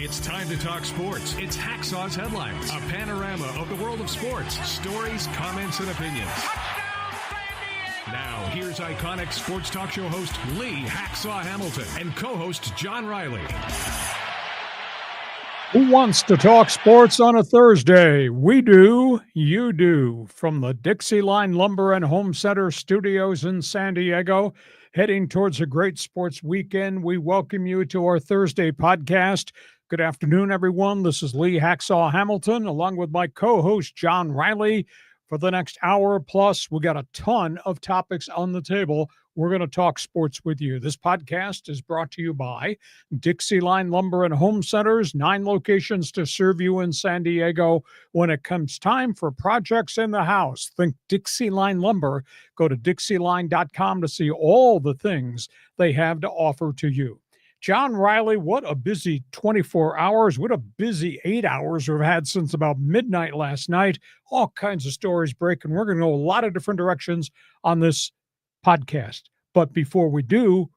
It's time to talk sports. It's Hacksaw's Headlines, a panorama of the world of sports, stories, comments, and opinions. Now, here's iconic sports talk show host Lee Hacksaw Hamilton and co-host John Riley. Who wants to talk sports on a Thursday? We do, you do. From the Dixie Line Lumber and Home Center studios in San Diego, heading towards a great sports weekend, we welcome you to our Thursday podcast. Good afternoon, everyone. This is Lee Hacksaw Hamilton, along with my co-host John Riley. For the next hour plus, we got a ton of topics on the table. We're going to talk sports with you. This podcast is brought to you by Dixie Line Lumber and Home Centers, 9 locations to serve you in San Diego. When it comes time for projects in the house, think Dixie Line Lumber. Go to DixieLine.com to see all the things they have to offer to you. John Riley, what a busy 24 hours. What a busy 8 hours we've had since about midnight last night. All kinds of stories breaking. We're going to go a lot of different directions on this podcast. But before we do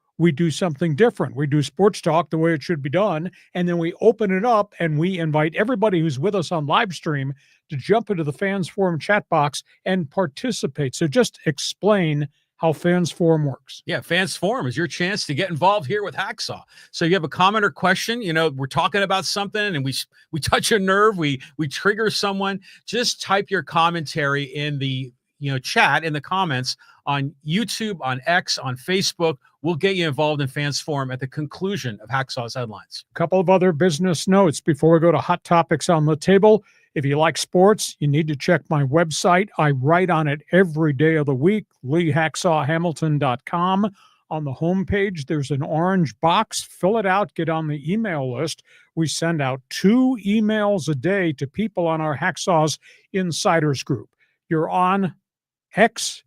something different. We do sports talk the way it should be done, and then we open it up and we invite everybody who's with us on live stream to jump into the Fans Forum chat box and participate. So just explain how Fans Forum works. Yeah, Fans Forum is your chance to get involved here with Hacksaw. So you have a comment or question, we're talking about something and we touch a nerve, we trigger someone, just type your commentary in the chat in the comments on YouTube, on X, on Facebook. We'll get you involved in Fans Forum at the conclusion of Hacksaw's Headlines. A couple of other business notes before we go to hot topics on the table. If you like sports, you need to check my website. I write on it every day of the week, LeeHacksawHamilton.com. On the homepage, there's an orange box. Fill it out. Get on the email list. We send out 2 emails a day to people on our Hacksaw's Insiders group. You're on X.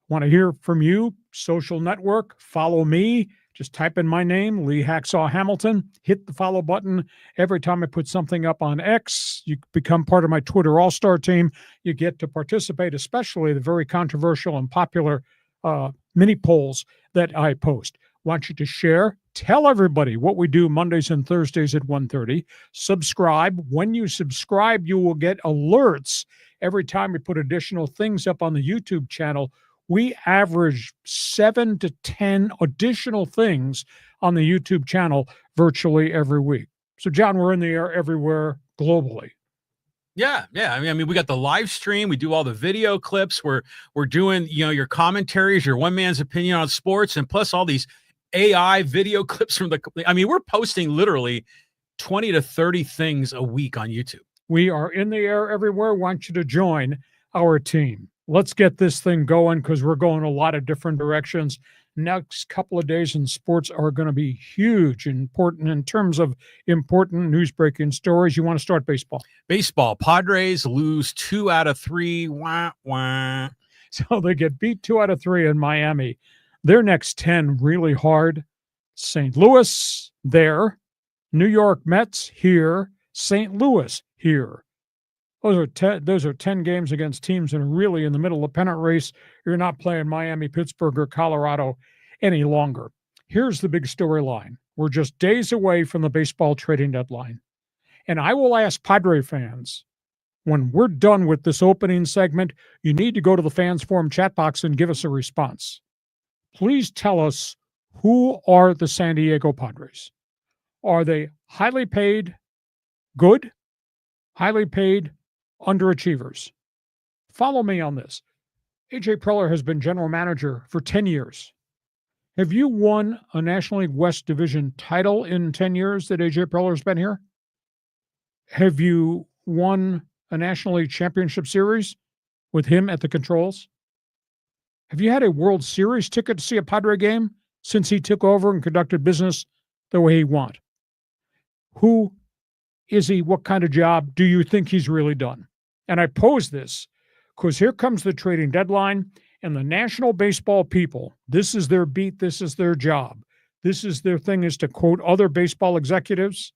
Want to hear from you? Social network. Follow me. Just type in my name, Lee Hacksaw Hamilton. Hit the follow button. Every time I put something up on X, you become part of my Twitter All-Star team. You get to participate, especially the very controversial and popular mini polls that I post. Want you to share. Tell everybody what we do Mondays and Thursdays at 1:30. Subscribe. When you subscribe, you will get alerts every time we put additional things up on the YouTube channel. We average 7 to 10 additional things on the YouTube channel virtually every week. So, John, we're in the air everywhere globally. Yeah. I mean, we got the live stream. We do all the video clips. We're doing, your commentaries, your one man's opinion on sports, and plus all these AI video clips from we're posting literally 20 to 30 things a week on YouTube. We are in the air everywhere. Want you to join our team. Let's get this thing going because we're going a lot of different directions. Next couple of days in sports are going to be huge and important in terms of important news-breaking stories. You want to start baseball? Baseball. Padres lose 2 out of 3. Wah, wah. So they get beat 2 out of 3 in Miami. Their next 10 really hard. St. Louis there. New York Mets here. St. Louis here. Those are 10 games against teams that are really in the middle of the pennant race. You're not playing Miami, Pittsburgh, or Colorado any longer. Here's the big storyline. We're just days away from the baseball trading deadline. And I will ask Padre fans, when we're done with this opening segment, you need to go to the Fans Forum chat box and give us a response. Please tell us, who are the San Diego Padres? Are they highly paid, good, highly paid, underachievers? Follow me on this. A.J. Preller has been general manager for 10 years. Have you won a National League West Division title in 10 years that A.J. Preller's been here? Have you won a National League Championship Series with him at the controls? Have you had a World Series ticket to see a Padre game since he took over and conducted business the way he wants? Who is he? What kind of job do you think he's really done? And I pose this because here comes the trading deadline, and the National Baseball people, this is their beat, this is their job. This is their thing, is to quote other baseball executives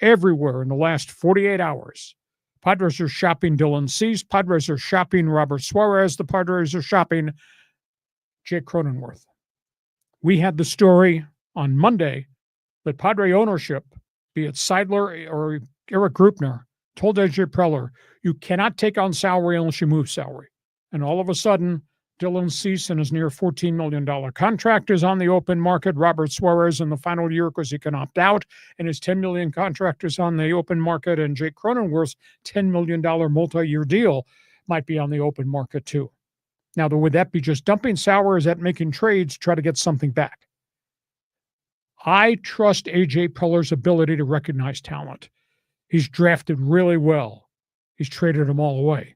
everywhere in the last 48 hours. Padres are shopping Dylan Cease. Padres are shopping Robert Suarez. The Padres are shopping Jake Cronenworth. We had the story on Monday that Padre ownership be it Seidler or Eric Grupner, told AJ Preller, you cannot take on salary unless you move salary. And all of a sudden, Dylan Cease and his near $14 million contract is on the open market. Robert Suarez in the final year because he can opt out, and his $10 million contract is on the open market. And Jake Cronenworth's $10 million multi-year deal might be on the open market too. Now, would that be just dumping salary, or is that making trades to try to get something back? I trust AJ Preller's ability to recognize talent. He's drafted really well. He's traded them all away.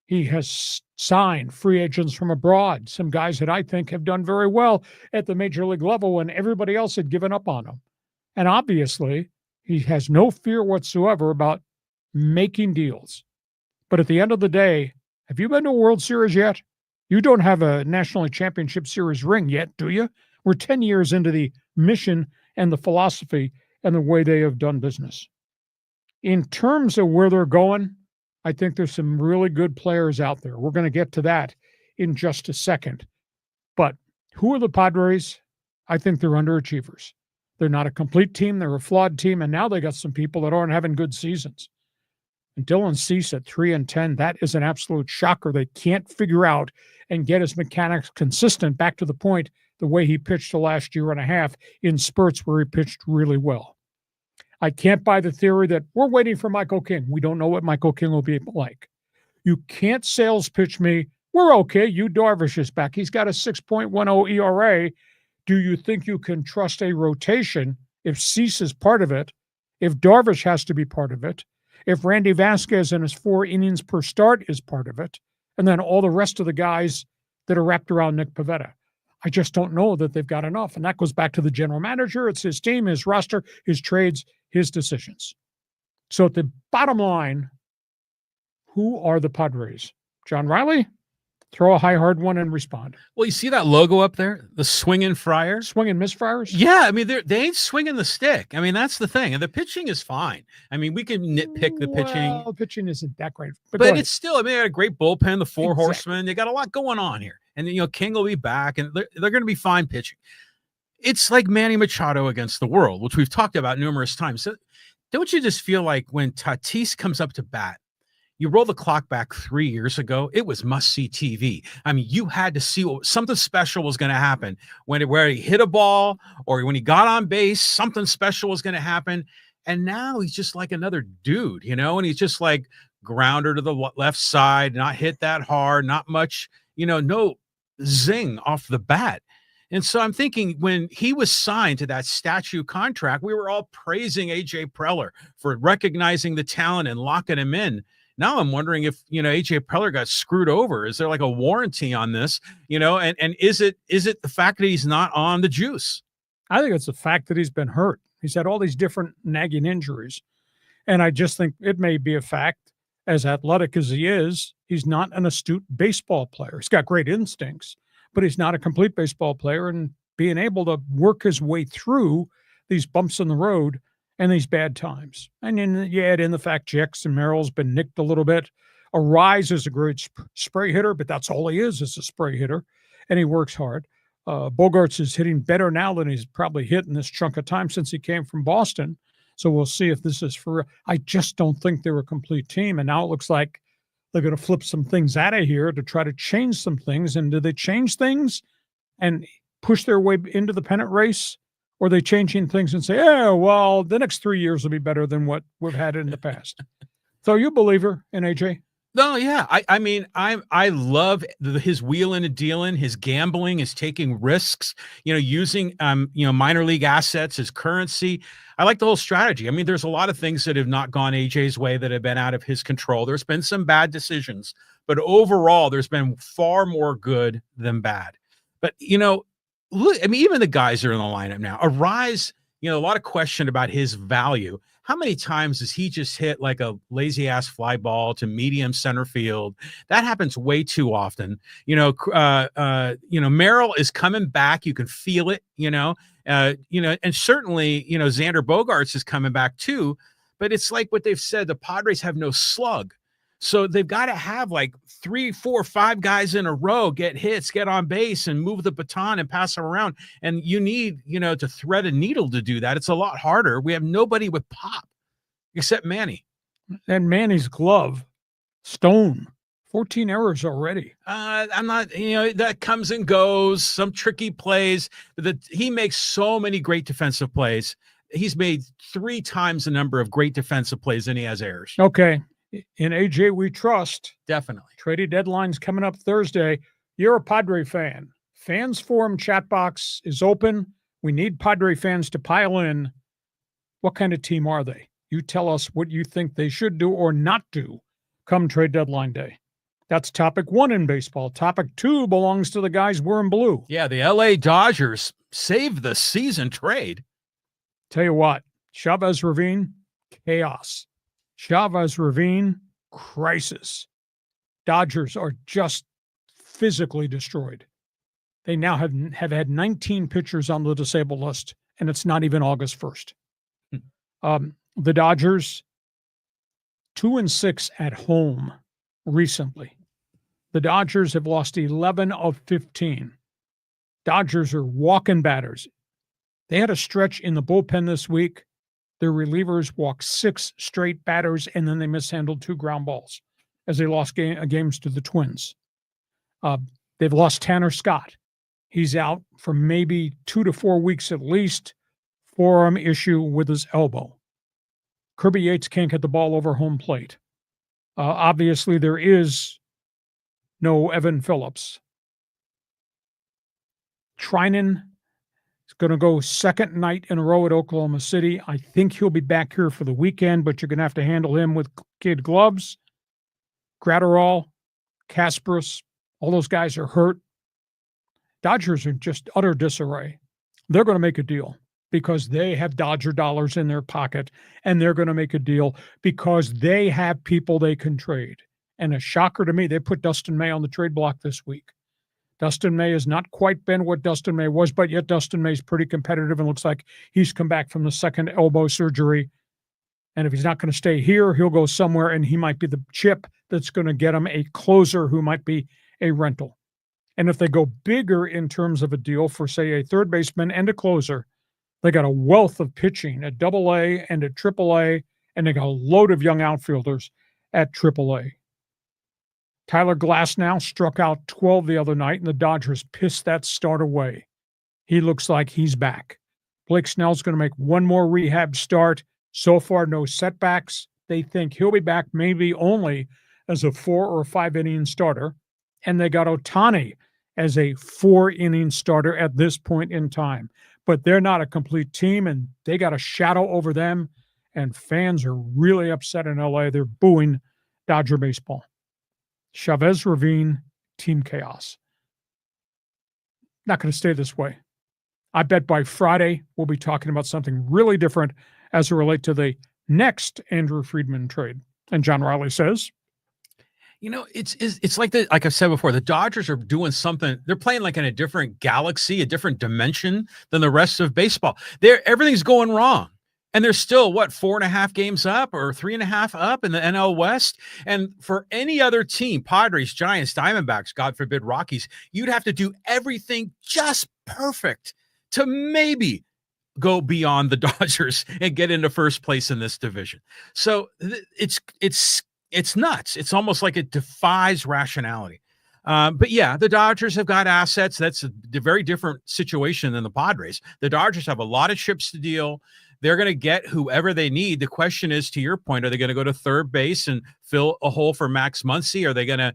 He has signed free agents from abroad, some guys that I think have done very well at the major league level when everybody else had given up on him. And obviously, he has no fear whatsoever about making deals. But at the end of the day, have you been to a World Series yet? You don't have a National League Championship Series ring yet, do you? We're 10 years into the mission and the philosophy and the way they have done business. In terms of where they're going, I think there's some really good players out there. We're going to get to that in just a second. But who are the Padres? I think they're underachievers. They're not a complete team. They're a flawed team. And now they got some people that aren't having good seasons. And Dylan Cease at 3-10, that is an absolute shocker. They can't figure out and get his mechanics consistent back to the point the way he pitched the last year and a half in spurts where he pitched really well. I can't buy the theory that we're waiting for Michael King. We don't know what Michael King will be like. You can't sales pitch me, we're okay, Yu Darvish is back. He's got a 6.10 ERA. Do you think you can trust a rotation if Cease is part of it, if Darvish has to be part of it, if Randy Vasquez and his 4 innings per start is part of it, and then all the rest of the guys that are wrapped around Nick Pivetta? I just don't know that they've got enough. And that goes back to the general manager. It's his team, his roster, his trades, his decisions. So at the bottom line, who are the Padres? John Riley? Throw a high, hard one and respond. Well, you see that logo up there? The swinging Friars? Swing and miss Friars? Yeah, I mean, they ain't swinging the stick. I mean, that's the thing. And the pitching is fine. I mean, we can nitpick the pitching. Well, the pitching isn't that great. But it's still, I mean, they had a great bullpen, the 4 Exactly. horsemen. They got a lot going on here. And, you know, King will be back, and they're going to be fine pitching. It's like Manny Machado against the world, which we've talked about numerous times. So don't you just feel like when Tatis comes up to bat, you roll the clock back 3 years ago, it was must-see TV. I mean, you had to see something special was going to happen. Where he hit a ball or when he got on base, something special was going to happen. And now he's just like another dude, you know, and he's just like grounder to the left side, not hit that hard, not much, you know, no zing off the bat. And so I'm thinking when he was signed to that statue contract, we were all praising AJ Preller for recognizing the talent and locking him in. Now I'm wondering if, you know, AJ Preller got screwed over. Is there like a warranty on this, you know, and is it the fact that he's not on the juice? I think it's the fact that he's been hurt. He's had all these different nagging injuries. And I just think it may be a fact, as athletic as he is, he's not an astute baseball player. He's got great instincts, but he's not a complete baseball player. And being able to work his way through these bumps in the road and these bad times. And then you add in the fact Jackson Merrill's been nicked a little bit. Arise is a great spray hitter, but that's all he is a spray hitter, and he works hard. Bogarts is hitting better now than he's probably hit in this chunk of time since he came from Boston. So we'll see if this is for real. I just don't think they're a complete team. And now it looks like they're going to flip some things out of here to try to change some things. And do they change things and push their way into the pennant race? Or are they changing things and say, oh, well, the next 3 years will be better than what we've had in the past? So you a believer in AJ? No, yeah. I mean, I love his wheeling and dealing, his gambling, his taking risks, you know, using, you know, minor league assets as currency. I like the whole strategy. I mean, there's a lot of things that have not gone AJ's way that have been out of his control. There's been some bad decisions, but overall, there's been far more good than bad. But, you know, look, I mean, even the guys that are in the lineup now, Arise, you know, a lot of question about his value. How many times does he just hit like a lazy ass fly ball to medium center field? That happens way too often. You know, Merrill is coming back. You can feel it, you know, and certainly, you know, Xander Bogaerts is coming back too, but it's like what they've said, the Padres have no slug. So they've got to have like 3, 4, 5 guys in a row get hits, get on base, and move the baton and pass them around. And you need, to thread a needle to do that. It's a lot harder. We have nobody with pop except Manny. And Manny's glove, stone. 14 errors already. I'm not, that comes and goes, some tricky plays. He makes so many great defensive plays. He's made 3 times the number of great defensive plays than he has errors. Okay. In AJ, we trust. Definitely. Trading deadline's coming up Thursday. You're a Padre fan. Fans Forum chat box is open. We need Padre fans to pile in. What kind of team are they? You tell us what you think they should do or not do come trade deadline day. That's topic 1 in baseball. Topic 2 belongs to the guys wearing blue. Yeah, the LA Dodgers saved the season trade. Tell you what, Chavez Ravine, chaos. Chavez Ravine, crisis. Dodgers are just physically destroyed. They now have had 19 pitchers on the disabled list, and it's not even August 1st. The Dodgers, 2-6 at home recently. The Dodgers have lost 11 of 15. Dodgers are walking batters. They had a stretch in the bullpen this week. Their relievers walked 6 straight batters, and then they mishandled 2 ground balls as they lost games to the Twins. They've lost Tanner Scott. He's out for maybe 2 to 4 weeks at least. Forearm issue with his elbow. Kirby Yates can't get the ball over home plate. Obviously, there is no Evan Phillips. Trinan is going to go second night in a row at Oklahoma City. I think he'll be back here for the weekend, but you're going to have to handle him with kid gloves. Gratterall, Kasparas, all those guys are hurt. Dodgers are just utter disarray. They're going to make a deal because they have Dodger dollars in their pocket, and they're going to make a deal because they have people they can trade. And a shocker to me, they put Dustin May on the trade block this week. Dustin May has not quite been what Dustin May was, but yet Dustin May's pretty competitive and looks like he's come back from the second elbow surgery. And if he's not going to stay here, he'll go somewhere, and he might be the chip that's going to get him a closer who might be a rental. And if they go bigger in terms of a deal for, say, a third baseman and a closer, they got a wealth of pitching at AA and at AAA, and they got a load of young outfielders at AAA. Tyler Glasnow struck out 12 the other night, and the Dodgers pissed that start away. He looks like he's back. Blake Snell's going to make one more rehab start. So far, no setbacks. They think he'll be back maybe only as a 4 or 5 inning starter. And they got Ohtani as a 4-inning starter at this point in time. But they're not a complete team, and they got a shadow over them, and fans are really upset in LA. They're booing Dodger baseball. Chavez Ravine, team chaos. Not going to stay this way. I bet by Friday we'll be talking about something really different as it relates to the next Andrew Friedman trade. And John Riley says, it's like like I've said before, the Dodgers are doing something. They're playing like in a different galaxy, a different dimension than the rest of baseball. Everything's going wrong. And they're still, 4.5 games up or 3.5 up in the NL West? And for any other team, Padres, Giants, Diamondbacks, God forbid, Rockies, you'd have to do everything just perfect to maybe go beyond the Dodgers and get into first place in this division. So it's nuts. It's almost like it defies rationality. But yeah, the Dodgers have got assets. That's a very different situation than the Padres. The Dodgers have a lot of chips to deal. They're going to get whoever they need. The question is, to your point, are they going to go to third base and fill a hole for Max Muncy? Are they going to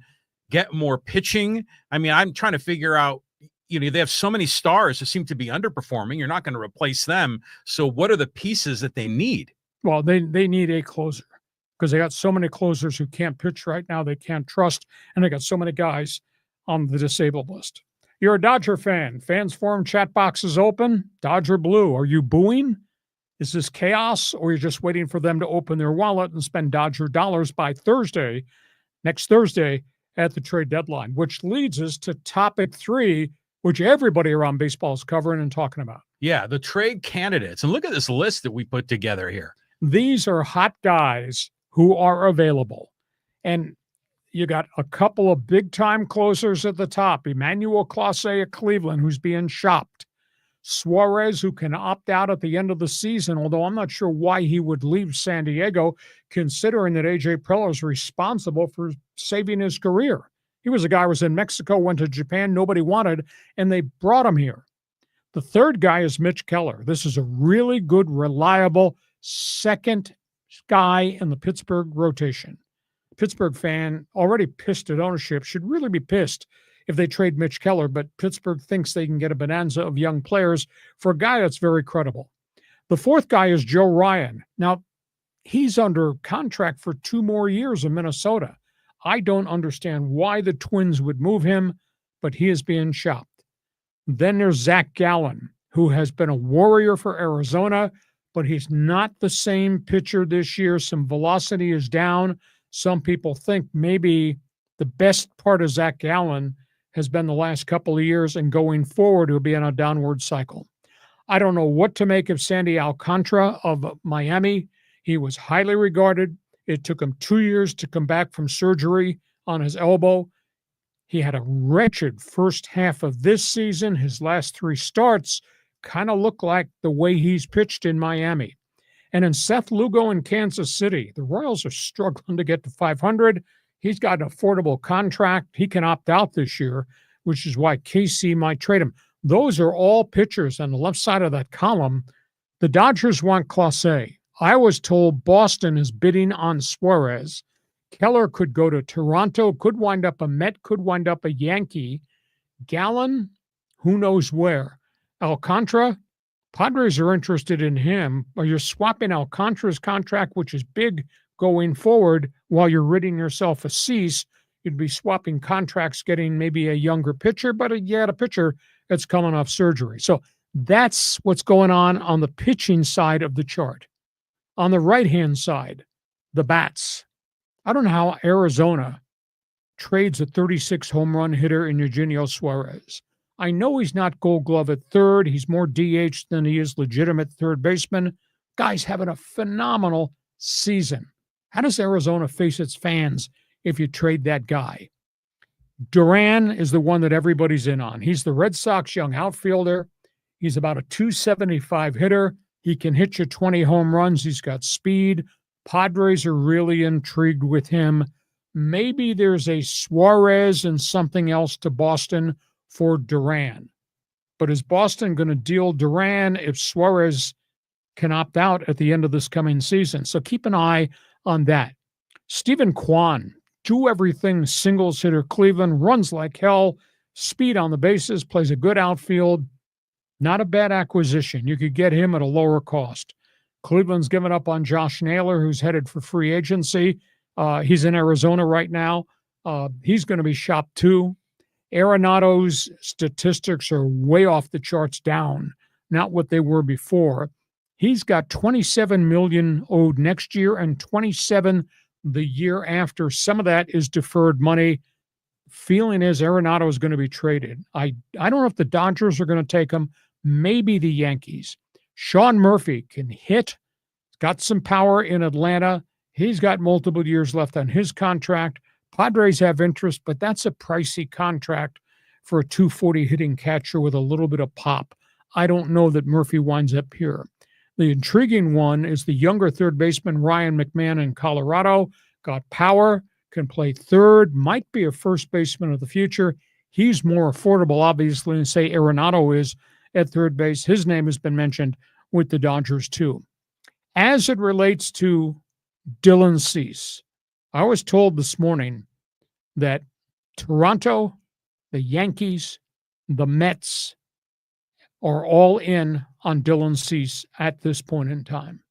get more pitching? I mean, I'm trying to figure out, they have so many stars who seem to be underperforming. You're not going to replace them. So what are the pieces that they need? Well, they need a closer because they got so many closers who can't pitch right now. They can't trust, and they got so many guys on the disabled list. You're a Dodger fan. Fans Forum chat box is open. Dodger blue. Are you booing? Is this chaos, or you're just waiting for them to open their wallet and spend Dodger dollars by Thursday, next Thursday at the trade deadline, which leads us to topic 3, which everybody around baseball is covering and talking about. Yeah, the trade candidates. And look at this list that we put together here. These are hot guys who are available. And you got a couple of big-time closers at the top. Emmanuel CLASE at Cleveland, who's being shopped. Suarez, who can opt out at the end of the season, although I'm not sure why he would leave San Diego, considering that A.J. Preller is responsible for saving his career. He was a guy who was in Mexico, went to Japan, nobody wanted, and they brought him here. The third guy is Mitch Keller. This is a really good, reliable second guy in the Pittsburgh rotation. Pittsburgh fan already pissed at ownership, should really be pissed if they trade Mitch Keller, but Pittsburgh thinks they can get a bonanza of young players for a guy that's very credible. The fourth guy is Joe Ryan. Now, he's under contract for 2 more years in Minnesota. I don't understand why the Twins would move him, but he is being shopped. Then there's Zach Gallen, who has been a warrior for Arizona, but he's not the same pitcher this year. Some velocity is down. Some people think maybe the best part of Zach Gallen has been the last couple of years, and going forward, he'll be on a downward cycle. I don't know what to make of Sandy Alcantara of Miami. He was highly regarded. It took him 2 years to come back from surgery on his elbow. He had a wretched first half of this season. His last 3 starts kind of look like the way he's pitched in Miami. And in Seth Lugo in Kansas City, the Royals are struggling to get to 500. He's got an affordable contract. He can opt out this year, which is why KC might trade him. Those are all pitchers on the left side of that column. The Dodgers want CLASE. I was told Boston is bidding on Suarez. Keller could go to Toronto, could wind up a Met, could wind up a Yankee. Gallen, who knows where. Alcantara, Padres are interested in him. Or you're swapping Alcantara's contract, which is big going forward, while you're ridding yourself of Cease. You'd be swapping contracts, getting maybe a younger pitcher, but a pitcher that's coming off surgery. So that's what's going on the pitching side of the chart. On the right-hand side, the bats. I don't know how Arizona trades a 36 home run hitter in Eugenio Suarez. I know he's not Gold Glove at third. He's more DH than he is legitimate third baseman. Guy's having a phenomenal season. How does Arizona face its fans if you trade that guy? DURAN is the one that everybody's in on. He's the Red Sox young outfielder. He's about a 275 hitter. He can hit you 20 home runs. He's got speed. Padres are really intrigued with him. Maybe there's a Suarez and something else to Boston for DURAN. But is Boston going to deal DURAN if Suarez can opt out at the end of this coming season? So keep an eye on that. Stephen KWAN, do everything singles hitter, Cleveland, runs like hell, speed on the bases, plays a good outfield. Not a bad acquisition. You could get him at a lower cost. Cleveland's given up on Josh Naylor, who's headed for free agency. He's in Arizona right now. He's going to be shopped too. Arenado's statistics are way off the charts down, not what they were before. He's got $27 million owed next year and $27 the year after. Some of that is deferred money. Feeling is Arenado is going to be traded. I don't know if the Dodgers are going to take him. Maybe the Yankees. Sean Murphy can hit. Got some power in Atlanta. He's got multiple years left on his contract. Padres have interest, but that's a pricey contract for a 240 hitting catcher with a little bit of pop. I don't know that Murphy winds up here. The intriguing one is the younger third baseman Ryan McMahon in Colorado. Got power, can play third, might be a first baseman of the future. He's more affordable, obviously, than, say, Arenado is at third base. His name has been mentioned with the Dodgers, too. As it relates to Dylan Cease, I was told this morning that Toronto, the Yankees, the Mets are all in on Dylan Cease at this point in time.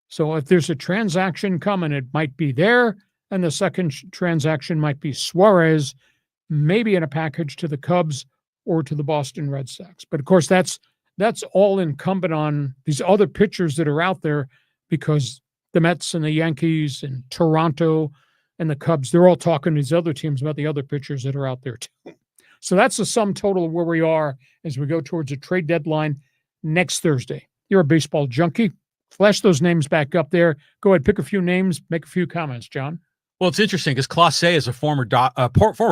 So if there's a transaction coming, it might be there, and the second transaction might be Suarez, maybe in a package to the Cubs or to the Boston Red Sox. But of course, that's all incumbent on these other pitchers that are out there, because the Mets and the Yankees and Toronto and the Cubs, they're all talking to these other teams about the other pitchers that are out there too. So that's the sum total of where we are as we go towards a trade deadline next Thursday. You're a baseball junkie. Flash those names back up there. Go ahead, pick a few names, make a few comments, John. Well, it's interesting because CLASE is a former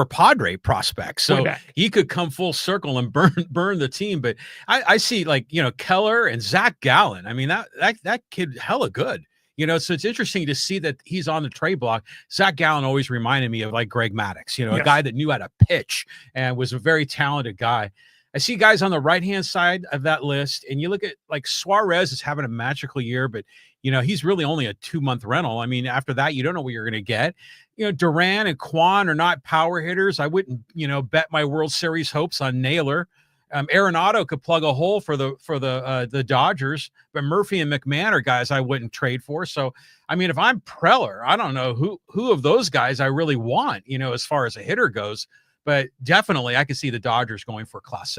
Padre prospect, so he could come full circle and burn the team. But I see, like, Keller and Zach Gallen. I mean, that kid hella good. So it's interesting to see that he's on the trade block. Zach Gallen always reminded me of like Greg Maddux, a guy that knew how to pitch and was a very talented guy. I see guys on the right-hand side of that list, and you look at like Suarez is having a magical year, but he's really only a 2-month rental. I mean, after that, you don't know what you're going to get. Duran and KWAN are not power hitters. I wouldn't, bet my World Series hopes on NAYLOR. ARENADO could plug a hole for the Dodgers, but Murphy and McMahon are guys I wouldn't trade for. So, I mean, if I'm Preller, I don't know who of those guys I really want, as far as a hitter goes. But definitely, I could see the Dodgers going for Clase.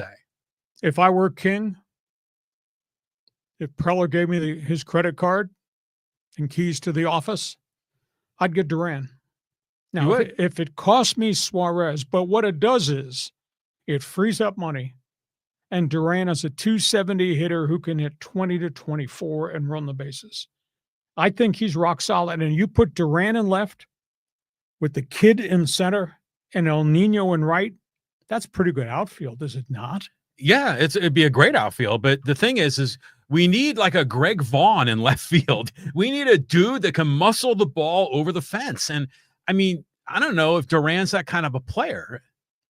If I were King, if Preller gave me his credit card and keys to the office, I'd get Duran. Now, if it costs me Suarez, but what it does is it frees up money, and Duran is a 270 hitter who can hit 20 to 24 and run the bases. I think he's rock solid. And you put Duran in left with the kid in center and El Nino in right, that's pretty good outfield, is it not? Yeah, it'd be a great outfield. But the thing is we need like a Greg Vaughn in left field. We need a dude that can muscle the ball over the fence. And I mean, I don't know if Duran's that kind of a player.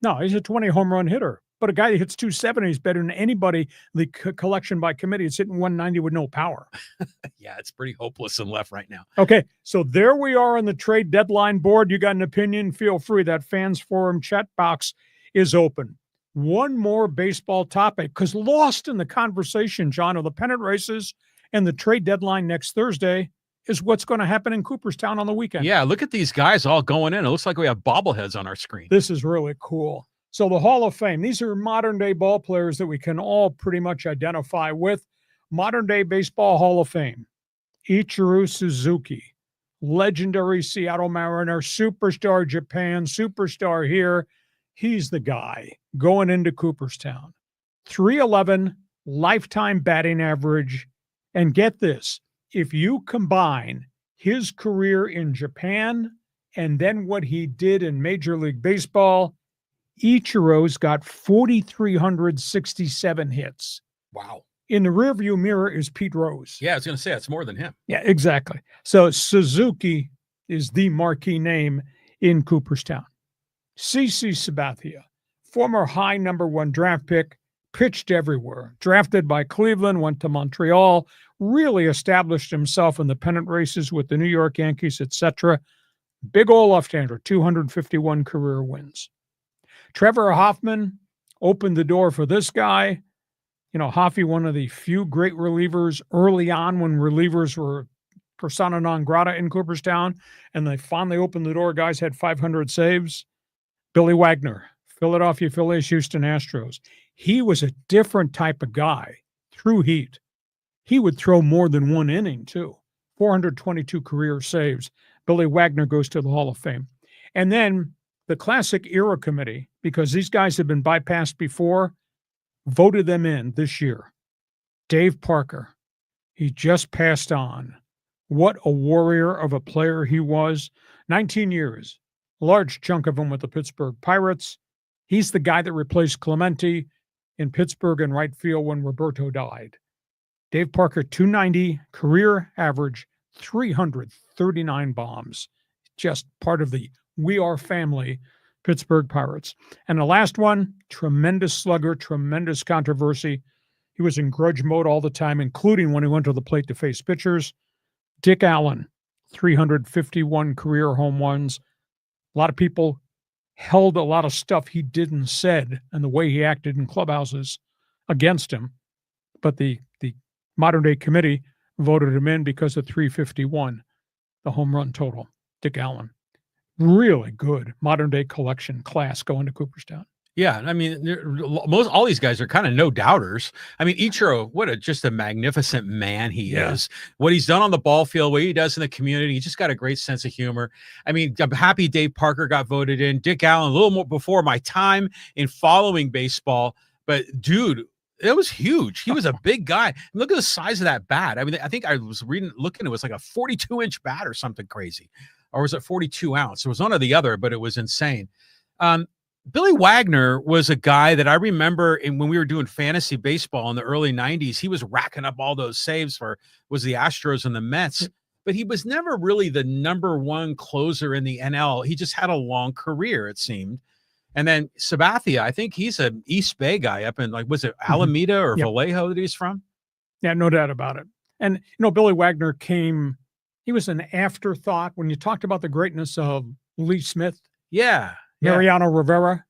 No, he's a 20 home run hitter. But a guy that hits 270 is better than anybody. The collection by committee is hitting 190 with no power. Yeah, it's pretty hopeless in left right now. Okay, so there we are on the trade deadline board. You got an opinion? Feel free. That Fans Forum chat box is open. One more baseball topic, because lost in the conversation, John, of the pennant races and the trade deadline next Thursday is what's going to happen in Cooperstown on the weekend. Yeah, look at these guys all going in. It looks like we have bobbleheads on our screen. This is really cool. So the Hall of Fame, these are modern-day ball players that we can all pretty much identify with. Modern-day baseball Hall of Fame. Ichiro Suzuki, legendary Seattle Mariner, superstar Japan, superstar here. He's the guy going into Cooperstown. 311 lifetime batting average. And get this, if you combine his career in Japan and then what he did in Major League Baseball, Ichiro's got 4,367 hits. Wow. In the rearview mirror is Pete Rose. Yeah, I was going to say it's more than him. Yeah, exactly. So Suzuki is the marquee name in Cooperstown. CC Sabathia, former high #1 draft pick, pitched everywhere. Drafted by Cleveland, went to Montreal, really established himself in the pennant races with the New York Yankees, etc. Big old left-hander, 251 career wins. Trevor Hoffman opened the door for this guy. Hoffy, one of the few great relievers early on when relievers were persona non grata in Cooperstown, and they finally opened the door. Guys had 500 saves. Billy Wagner, Philadelphia Phillies, Houston Astros. He was a different type of guy through heat. He would throw more than one inning, too. 422 career saves. Billy Wagner goes to the Hall of Fame. And then the Classic Era Committee, because these guys have been bypassed before, voted them in this year. Dave Parker, he just passed on. What a warrior of a player he was. 19 years, a large chunk of him with the Pittsburgh Pirates. He's the guy that replaced Clemente in Pittsburgh in right field when Roberto died. Dave Parker, 290 career average, 339 bombs. Just part of the We Are Family Pittsburgh Pirates. And the last one, tremendous slugger, tremendous controversy. He was in grudge mode all the time, including when he went to the plate to face pitchers. Dick Allen, 351 career home runs. A lot of people held a lot of stuff he did and said and the way he acted in clubhouses against him. But the modern-day committee voted him in because of 351, the home run total. Dick Allen. Really good modern-day collection class going to Cooperstown. Yeah, I mean, all these guys are kind of no doubters. I mean, Ichiro, just a magnificent man he is. What he's done on the ball field, what he does in the community, he just got a great sense of humor. I mean, I'm happy Dave Parker got voted in. Dick Allen, a little more before my time in following baseball, but dude, it was huge. He was a big guy. Look at the size of that bat. I mean, I think I was looking, it was like a 42-inch bat or something crazy. or was it 42 ounce? It was one or the other, but it was insane. Billy Wagner was a guy that I remember when we were doing fantasy baseball in the early 90s. He was racking up all those saves for the Astros and the Mets, but he was never really the number one closer in the NL. He just had a long career, it seemed. And then Sabathia, I think he's an East Bay guy up in, like, was it Alameda or Vallejo that he's from? Yeah, no doubt about it. And, Billy Wagner he was an afterthought when you talked about the greatness of Lee Smith. Yeah. Mariano Rivera,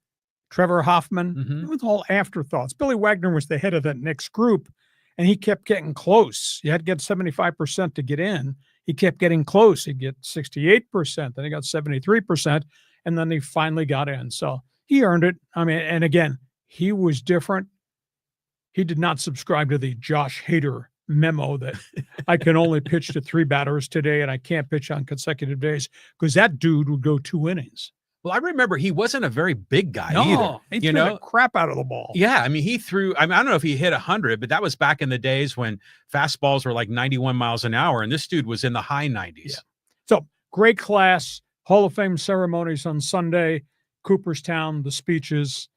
Trevor Hoffman. It was all afterthoughts. Billy Wagner was the head of that next group, and he kept getting close. You had to get 75% to get in. He kept getting close. He'd get 68%, then he got 73%, and then he finally got in. So he earned it. I mean, and again, he was different. He did not subscribe to the Josh Hader memo that I can only pitch to 3 batters today and I can't pitch on consecutive days, because that dude would go 2 innings. Well, I remember he wasn't a very big guy No, either. He threw the crap out of the ball. Yeah, I mean, he threw, I don't know if he hit 100, but that was back in the days when fastballs were like 91 miles an hour, and this dude was in the high 90s. Yeah. So, great class, Hall of Fame ceremonies on Sunday, Cooperstown, the speeches,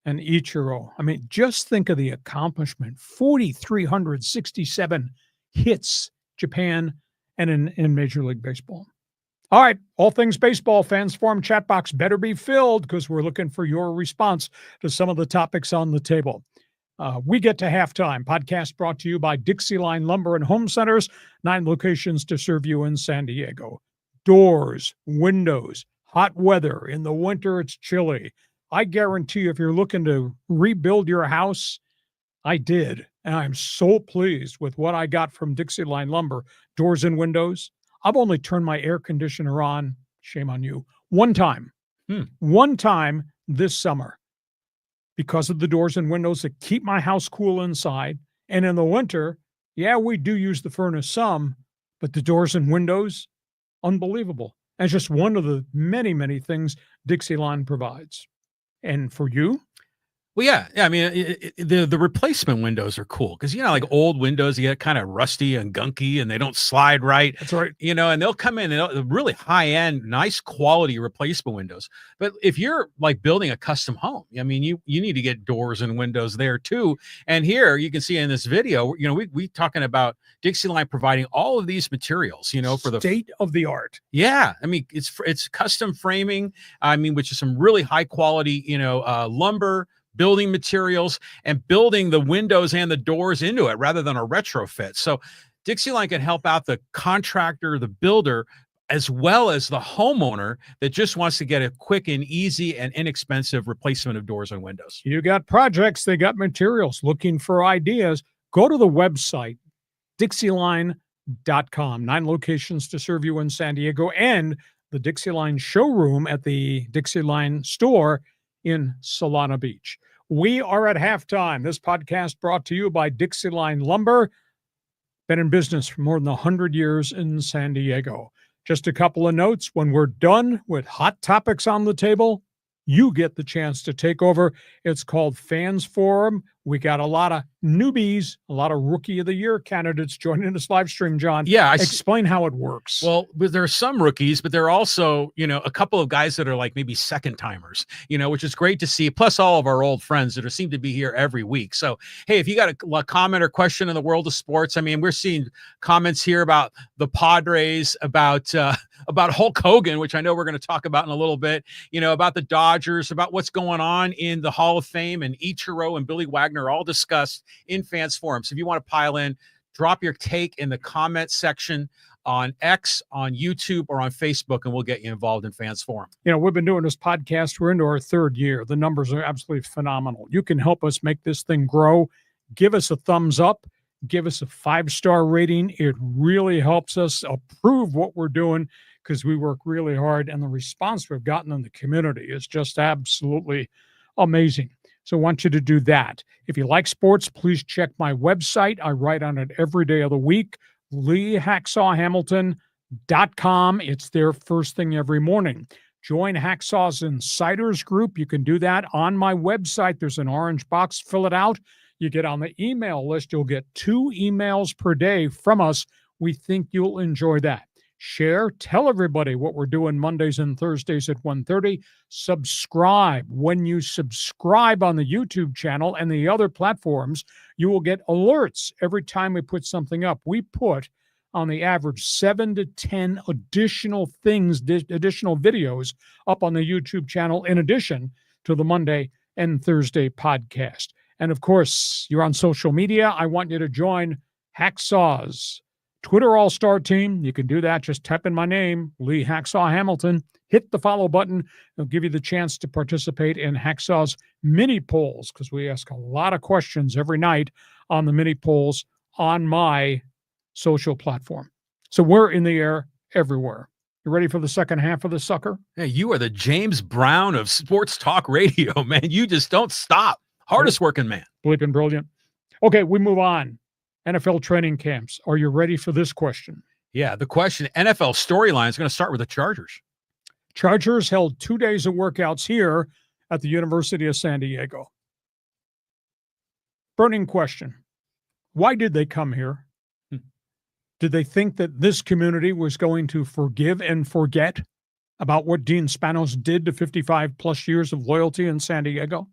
and ICHURO. I mean, just think of the accomplishment. 4,367 hits, Japan, and in Major League Baseball. All right, all things baseball, Fans Forum chat box better be filled, because we're looking for your response to some of the topics on the table. We get to halftime. Podcast brought to you by Dixie Line Lumber and Home Centers, 9 locations to serve you in San Diego. Doors, windows, hot weather. In the winter, it's chilly. I guarantee you, if you're looking to rebuild your house, I did, and I'm so pleased with what I got from Dixie Line Lumber. Doors and windows. I've only turned my air conditioner on, shame on you, one time. One time this summer, because of the doors and windows that keep my house cool inside. And in the winter, yeah, we do use the furnace some, but the doors and windows, unbelievable. And it's just one of the many, many things Dixie Line provides. And for you? Well, yeah. I mean, the replacement windows are cool because, like old windows, you get kind of rusty and gunky and they don't slide right. That's right. And they'll come in and really high end, nice quality replacement windows. But if you're like building a custom home, I mean, you need to get doors and windows there too. And here you can see in this video, we talking about Dixie Line providing all of these materials, for the state of the art. Yeah. I mean, it's custom framing. I mean, which is some really high quality, lumber, building materials, and building the windows and the doors into it rather than a retrofit. So Dixie Line can help out the contractor, the builder, as well as the homeowner that just wants to get a quick and easy and inexpensive replacement of doors and windows. You got projects, they got materials. Looking for ideas, go to the website, DixieLine.com. 9 locations to serve you in San Diego, and the Dixie Line showroom at the Dixie Line store in Solana Beach. We are at halftime. This podcast brought to you by Dixie Line Lumber. Been in business for more than 100 years in San Diego. Just a couple of notes. When we're done with hot topics on the table, you get the chance to take over. It's called Fans Forum. We got a lot of newbies, a lot of Rookie of the Year candidates joining this live stream, John. Yeah. Explain how it works. Well, there are some rookies, but there are also, a couple of guys that are like maybe second timers, which is great to see. Plus all of our old friends that seem to be here every week. So, hey, if you got a comment or question in the world of sports, I mean, we're seeing comments here about the Padres, about Hulk Hogan, which I know we're going to talk about in a little bit, about the Dodgers, about what's going on in the Hall of Fame, and ICHURO and Billy Wagner all discussed in Fans Forum. So if you want to pile in, drop your take in the comment section on X, on YouTube, or on Facebook, and we'll get you involved in Fans Forum. We've been doing this podcast. We're into our 3rd year. The numbers are absolutely phenomenal. You can help us make this thing grow. Give us a thumbs up. Give us a 5-star rating. It really helps us approve what we're doing, because we work really hard, and the response we've gotten in the community is just absolutely amazing. So I want you to do that. If you like sports, please check my website. I write on it every day of the week, LeeHacksawHamilton.com. It's there first thing every morning. Join Hacksaw's Insiders group. You can do that on my website. There's an orange box. Fill it out. You get on the email list. You'll get 2 emails per day from us. We think you'll enjoy that. Share, tell everybody what we're doing Mondays and Thursdays at 1:30. Subscribe. When you subscribe on the YouTube channel and the other platforms, you will get alerts every time we put something up. We put on the average 7 to 10 additional videos up on the YouTube channel in addition to the Monday and Thursday podcast. And of course, you're on social media. I want you to join Hacksaw's Twitter All-Star Team. You can do that. Just type in my name, Lee Hacksaw Hamilton. Hit the follow button. It'll give you the chance to participate in Hacksaw's mini polls, because we ask a lot of questions every night on the mini polls on my social platform. So we're in the air everywhere. You ready for the second half of the sucker? Hey, you are the James Brown of sports talk radio, man. You just don't stop. Hardest working man. Bleeping brilliant. Okay, we move on. NFL training camps. Are you ready for this question? Yeah, the question, NFL storyline is going to start with the Chargers. Chargers held 2 days of workouts here at the University of San Diego. Burning question. Why did they come here? Did they think that this community was going to forgive and forget about what Dean Spanos did to 55 plus years of loyalty in San Diego?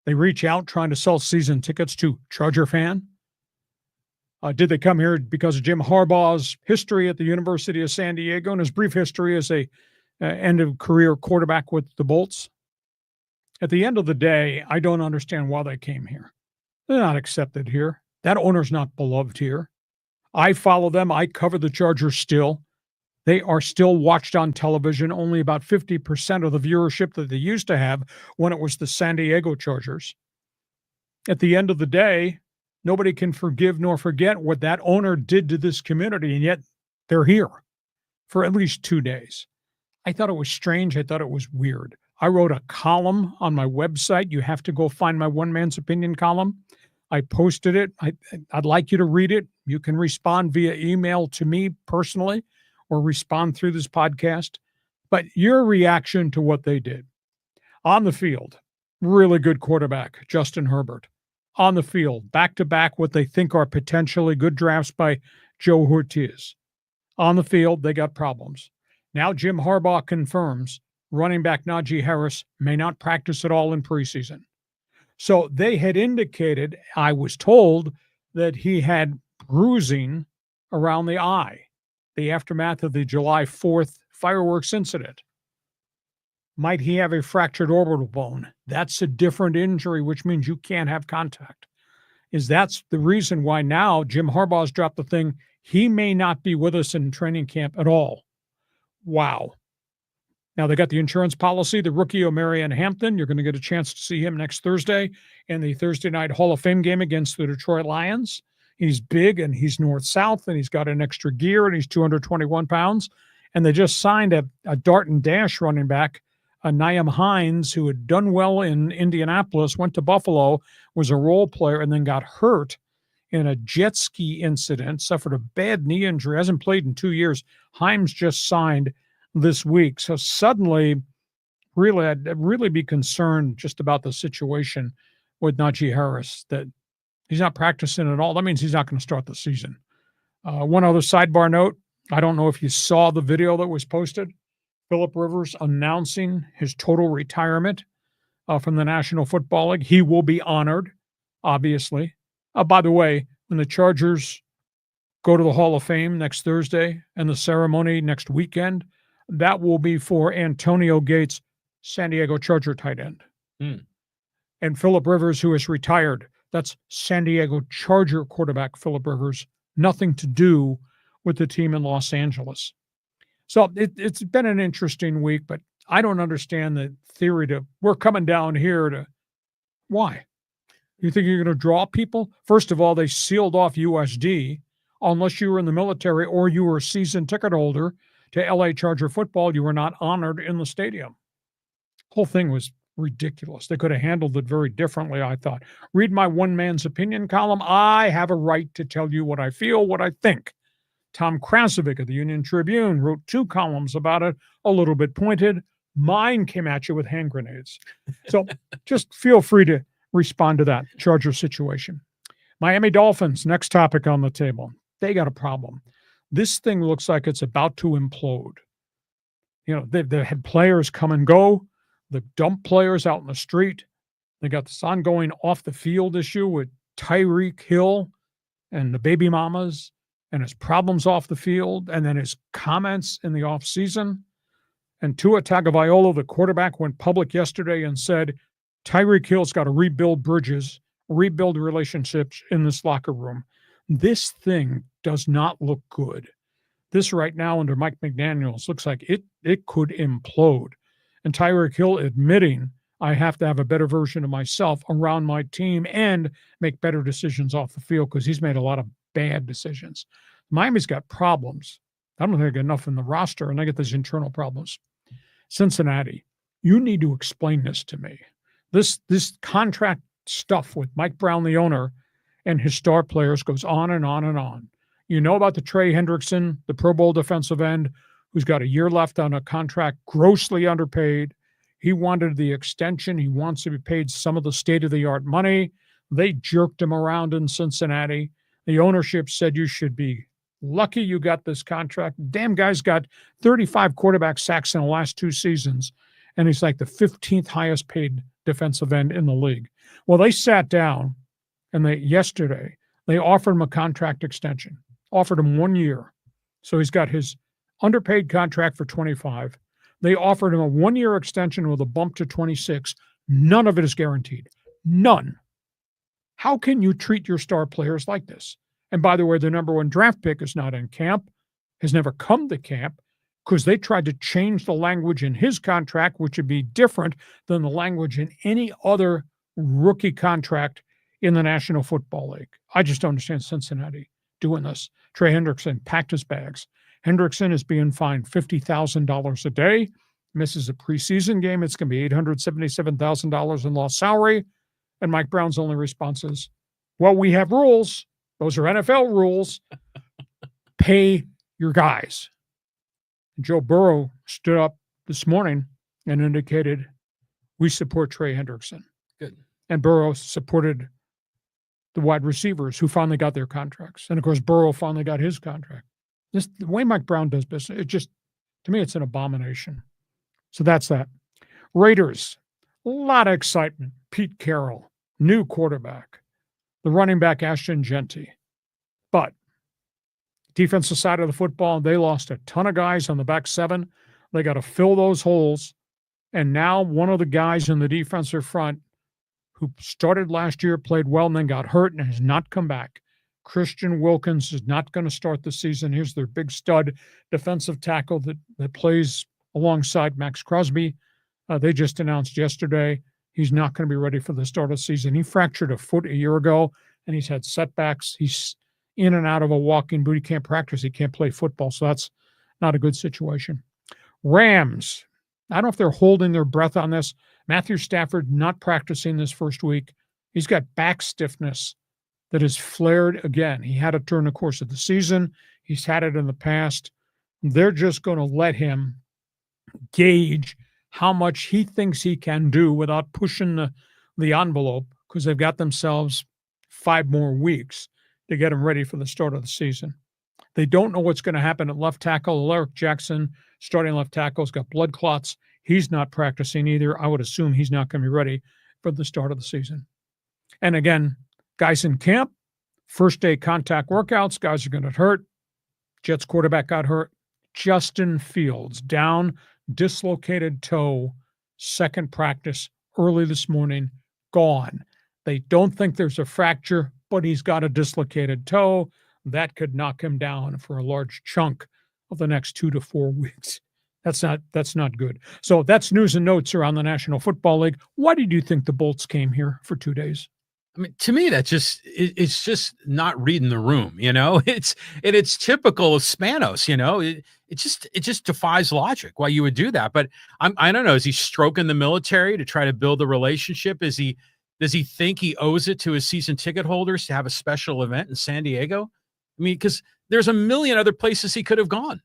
They reach out trying to sell season tickets to Charger fan. Did they come here because of Jim Harbaugh's history at the University of San Diego and his brief history as a end-of-career quarterback with the Bolts? At the end of the day, I don't understand why they came here. They're not accepted here. That owner's not beloved here. I follow them. I cover the Chargers still. They are still watched on television, only about 50% of the viewership that they used to have when it was the San Diego Chargers. At the end of the day, nobody can forgive nor forget what that owner did to this community, and yet they're here for at least 2 days. I thought it was strange. I thought it was weird. I wrote a column on my website. You have to go find my One Man's Opinion column. I posted it. I'd like you to read it. You can respond via email to me personally or respond through this podcast. But your reaction to what they did. On the field, really good quarterback, Justin Herbert. On the field, back-to-back what they think are potentially good drafts by Joe Ortiz. On the field, they got problems. Now Jim Harbaugh confirms running back Najee Harris may not practice at all in preseason. So they had indicated, I was told, that he had bruising around the eye, the aftermath of the July 4th fireworks incident. Might he have a fractured orbital bone? That's a different injury, which means you can't have contact. That's the reason why now Jim Harbaugh's dropped the thing. He may not be with us in training camp at all. Wow. Now they got the insurance policy, the rookie O'Marion Hampton. You're going to get a chance to see him next Thursday in the Thursday night Hall of Fame game against the Detroit Lions. He's big and he's north-south and he's got an extra gear and he's 221 pounds. And they just signed a dart and dash running back, Nyheim Hines, who had done well in Indianapolis, went to Buffalo, was a role player, and then got hurt in a jet ski incident, suffered a bad knee injury, hasn't played in 2 years. Hines just signed this week. So suddenly, really, I'd really be concerned just about the situation with Najee Harris, that he's not practicing at all. That means he's not going to start the season. One other sidebar note, I don't know if you saw the video that was posted. Phillip Rivers announcing his total retirement from the National Football League. He will be honored, obviously. By the way, when the Chargers go to the Hall of Fame next Thursday and the ceremony next weekend, that will be for Antonio Gates, San Diego Charger tight end. And Phillip Rivers, who is retired, that's San Diego Charger quarterback Phillip Rivers, nothing to do with the team in Los Angeles. So it's been an interesting week, but I don't understand the theory we're coming down here to, why? You think you're going to draw people? First of all, they sealed off USD unless you were in the military or you were a season ticket holder to LA Charger football. You were not honored in the stadium. Whole thing was ridiculous. They could have handled it very differently, I thought. Read my One Man's Opinion column. I have a right to tell you what I feel, what I think. Tom Krasovic of the Union Tribune wrote 2 columns about it, a little bit pointed. Mine came at you with hand grenades. So just feel free to respond to that Charger situation. Miami Dolphins, next topic on the table. They got a problem. This thing looks like it's about to implode. You know, they've had players come and go. They've dumped players out in the street. They got this ongoing off the field issue with Tyreek Hill and the baby mamas and his problems off the field, and then his comments in the offseason. And Tua Tagovailoa, the quarterback, went public yesterday and said, Tyreek Hill's got to rebuild bridges, rebuild relationships in this locker room. This thing does not look good. This right now under Mike McDaniels looks like it could implode. And Tyreek Hill admitting, I have to have a better version of myself around my team and make better decisions off the field because he's made a lot of bad decisions. Miami's got problems. I don't think they got enough in the roster, and they get these internal problems. Cincinnati, you need to explain this to me. This contract stuff with Mike Brown, the owner, and his star players goes on and on and on. You know about the Trey Hendrickson, the Pro Bowl defensive end, who's got a year left on a contract, grossly underpaid. He wanted the extension. He wants to be paid some of the state-of-the-art money. They jerked him around in Cincinnati. The ownership said you should be lucky you got this contract. Damn guy's got 35 quarterback sacks in the last 2 seasons, and he's like the 15th highest paid defensive end in the league. Well, they sat down, and yesterday they offered him a contract extension, offered him 1 year. So he's got his underpaid contract for 25. They offered him a 1-year extension with a bump to 26. None of it is guaranteed. None. How can you treat your star players like this? And by the way, the number 1 draft pick is not in camp, has never come to camp, because they tried to change the language in his contract, which would be different than the language in any other rookie contract in the National Football League. I just don't understand Cincinnati doing this. Trey Hendrickson packed his bags. Hendrickson is being fined $50,000 a day, misses a preseason game. It's going to be $877,000 in lost salary. And Mike Brown's only response is, well, we have rules. Those are NFL rules. Pay your guys. Joe Burrow stood up this morning and indicated, we support Trey Hendrickson. Good. And Burrow supported the wide receivers who finally got their contracts. And, of course, Burrow finally got his contract. The way Mike Brown does business, it just, to me, it's an abomination. So that's that. Raiders, a lot of excitement. Pete Carroll, new quarterback. The running back, Ashton Genty. But defensive side of the football, they lost a ton of guys on the back 7. They got to fill those holes. And now one of the guys in the defensive front who started last year, played well, and then got hurt and has not come back. Christian Wilkins is not going to start the season. Here's their big stud defensive tackle that plays alongside Max Crosby. They just announced yesterday he's not going to be ready for the start of the season. He fractured a foot a year ago, and he's had setbacks. He's in and out of a walking boot. He can't practice. He can't play football, so that's not a good situation. Rams, I don't know if they're holding their breath on this. Matthew Stafford not practicing this first week. He's got back stiffness that has flared again. He had it during the course of the season. He's had it in the past. They're just going to let him gauge how much he thinks he can do without pushing the envelope, because they've got themselves 5 more weeks to get him ready for the start of the season. They don't know what's going to happen at left tackle. Alaric Jackson, starting left tackle, has got blood clots. He's not practicing either. I would assume he's not going to be ready for the start of the season. And again, guys in camp, first day contact workouts, guys are going to hurt. Jets quarterback got hurt. Justin Fields down, dislocated toe, second practice early this morning, gone. They don't think there's a fracture, but he's got a dislocated toe. That could knock him down for a large chunk of the next 2 to 4 weeks. That's not good. So that's news and notes around the National Football League. Why did you think the Bolts came here for 2 days? I mean, to me, it's just not reading the room, you know. It's typical of Spanos, you know. It just defies logic why you would do that. But I don't know. Is he stroking the military to try to build a relationship? Does he think he owes it to his season ticket holders to have a special event in San Diego? I mean, because there's a million other places he could have gone.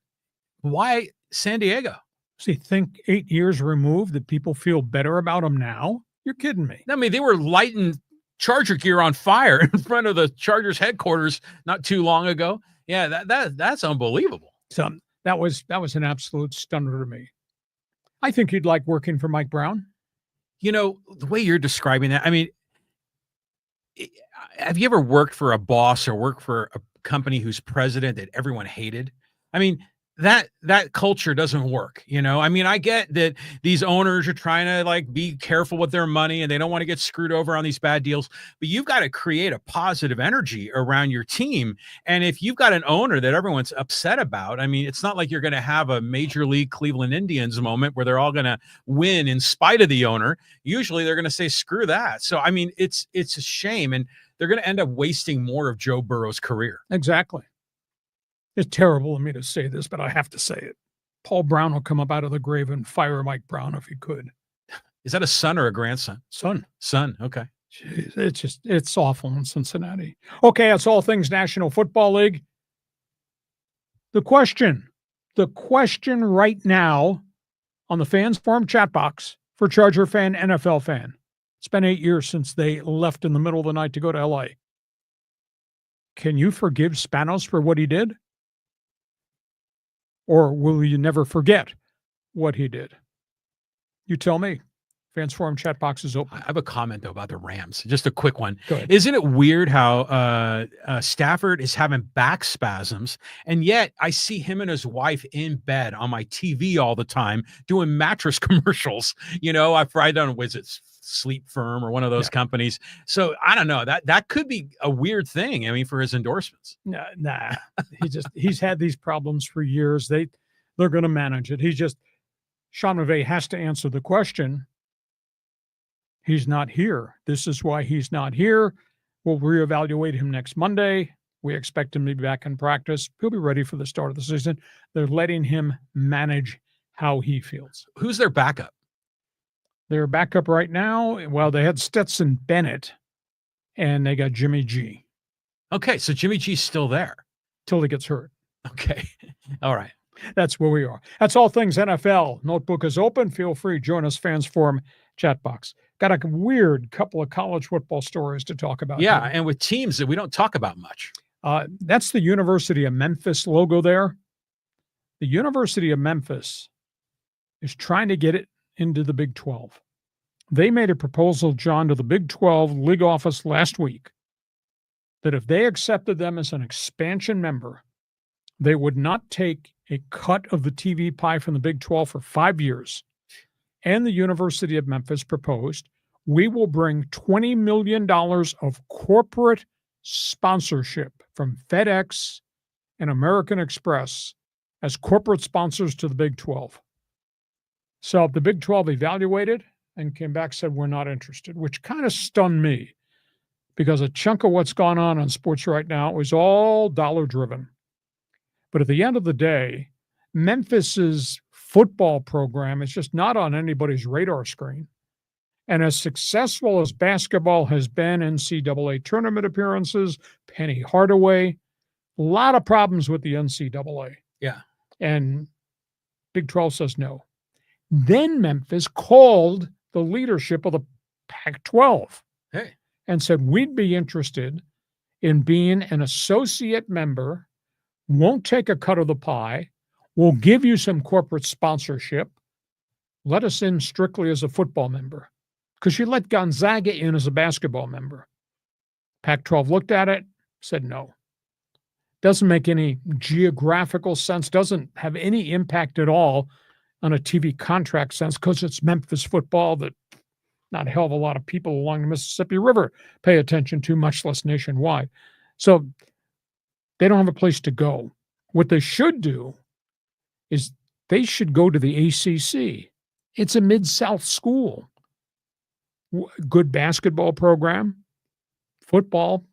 Why San Diego? Does he think 8 years removed that people feel better about him now? You're kidding me. I mean, they were lighting Charger gear on fire in front of the Chargers headquarters not too long ago. Yeah, that's unbelievable. So that was an absolute stunner to me. I think you'd like working for Mike Brown. You know, the way you're describing that, I mean, have you ever worked for a boss or worked for a company whose president that everyone hated? I mean, that culture doesn't work, you know? I mean, I get that these owners are trying to like be careful with their money and they don't want to get screwed over on these bad deals, but you've got to create a positive energy around your team. And if you've got an owner that everyone's upset about, I mean, it's not like you're going to have a major league Cleveland Indians moment where they're all going to win in spite of the owner. Usually they're going to say, screw that. So, I mean, it's a shame. And they're going to end up wasting more of Joe Burrow's career. Exactly. It's terrible of me to say this, but I have to say it. Paul Brown will come up out of the grave and fire Mike Brown if he could. Is that a son or a grandson? Son. Son. Okay. Jeez, it's awful in Cincinnati. Okay, that's all things National Football League. The question right now on the Fans Forum chat box for Charger fan, NFL fan. It's been 8 years since they left in the middle of the night to go to LA. Can you forgive Spanos for what he did? Or will you never forget what he did? You tell me. Fans Forum chat box is open. I have a comment, though, about the Rams. Just a quick one. Go ahead. Isn't it weird how Stafford is having back spasms, and yet I see him and his wife in bed on my TV all the time doing mattress commercials? You know, I don't know, is it Sleep Firm or one of those companies? So I don't know. That could be a weird thing, I mean, for his endorsements. Nah. He's had these problems for years. They're going to manage it. Sean McVay has to answer the question. He's not here. This is why he's not here. We'll reevaluate him next Monday. We expect him to be back in practice. He'll be ready for the start of the season. They're letting him manage how he feels. Who's their backup? Their backup right now, well, they had Stetson Bennett, and they got Jimmy G. Okay, so Jimmy G's still there. Till he gets hurt. Okay. All right. That's where we are. That's all things NFL. Notebook is open. Feel free. Join us, Fans Forum chat box. Got a weird couple of college football stories to talk about. Yeah, here. and with teams that we don't talk about much. That's the University of Memphis logo there. The University of Memphis is trying to get it into the Big 12. They made a proposal, John, to the Big 12 league office last week that if they accepted them as an expansion member, they would not take a cut of the TV pie from the Big 12 for 5 years. And the University of Memphis proposed, we will bring $20 million of corporate sponsorship from FedEx and American Express as corporate sponsors to the Big 12. So the Big 12 evaluated and came back, said, we're not interested, which kind of stunned me because a chunk of what's gone on sports right now is all dollar driven. But at the end of the day, Memphis's football program is just not on anybody's radar screen. And as successful as basketball has been, NCAA tournament appearances, Penny Hardaway, a lot of problems with the NCAA. Yeah. And Big 12 says no. Then Memphis called the leadership of the Pac-12 and said, we'd be interested in being an associate member, won't take a cut of the pie, we'll give you some corporate sponsorship, let us in strictly as a football member. Because you let Gonzaga in as a basketball member. Pac-12 looked at it, said no. Doesn't make any geographical sense, doesn't have any impact at all on a TV contract sense because it's Memphis football that not a hell of a lot of people along the Mississippi River pay attention to, much less nationwide. So they don't have a place to go. What they should do is they should go to the ACC. It's a Mid-South school. Good basketball program, football.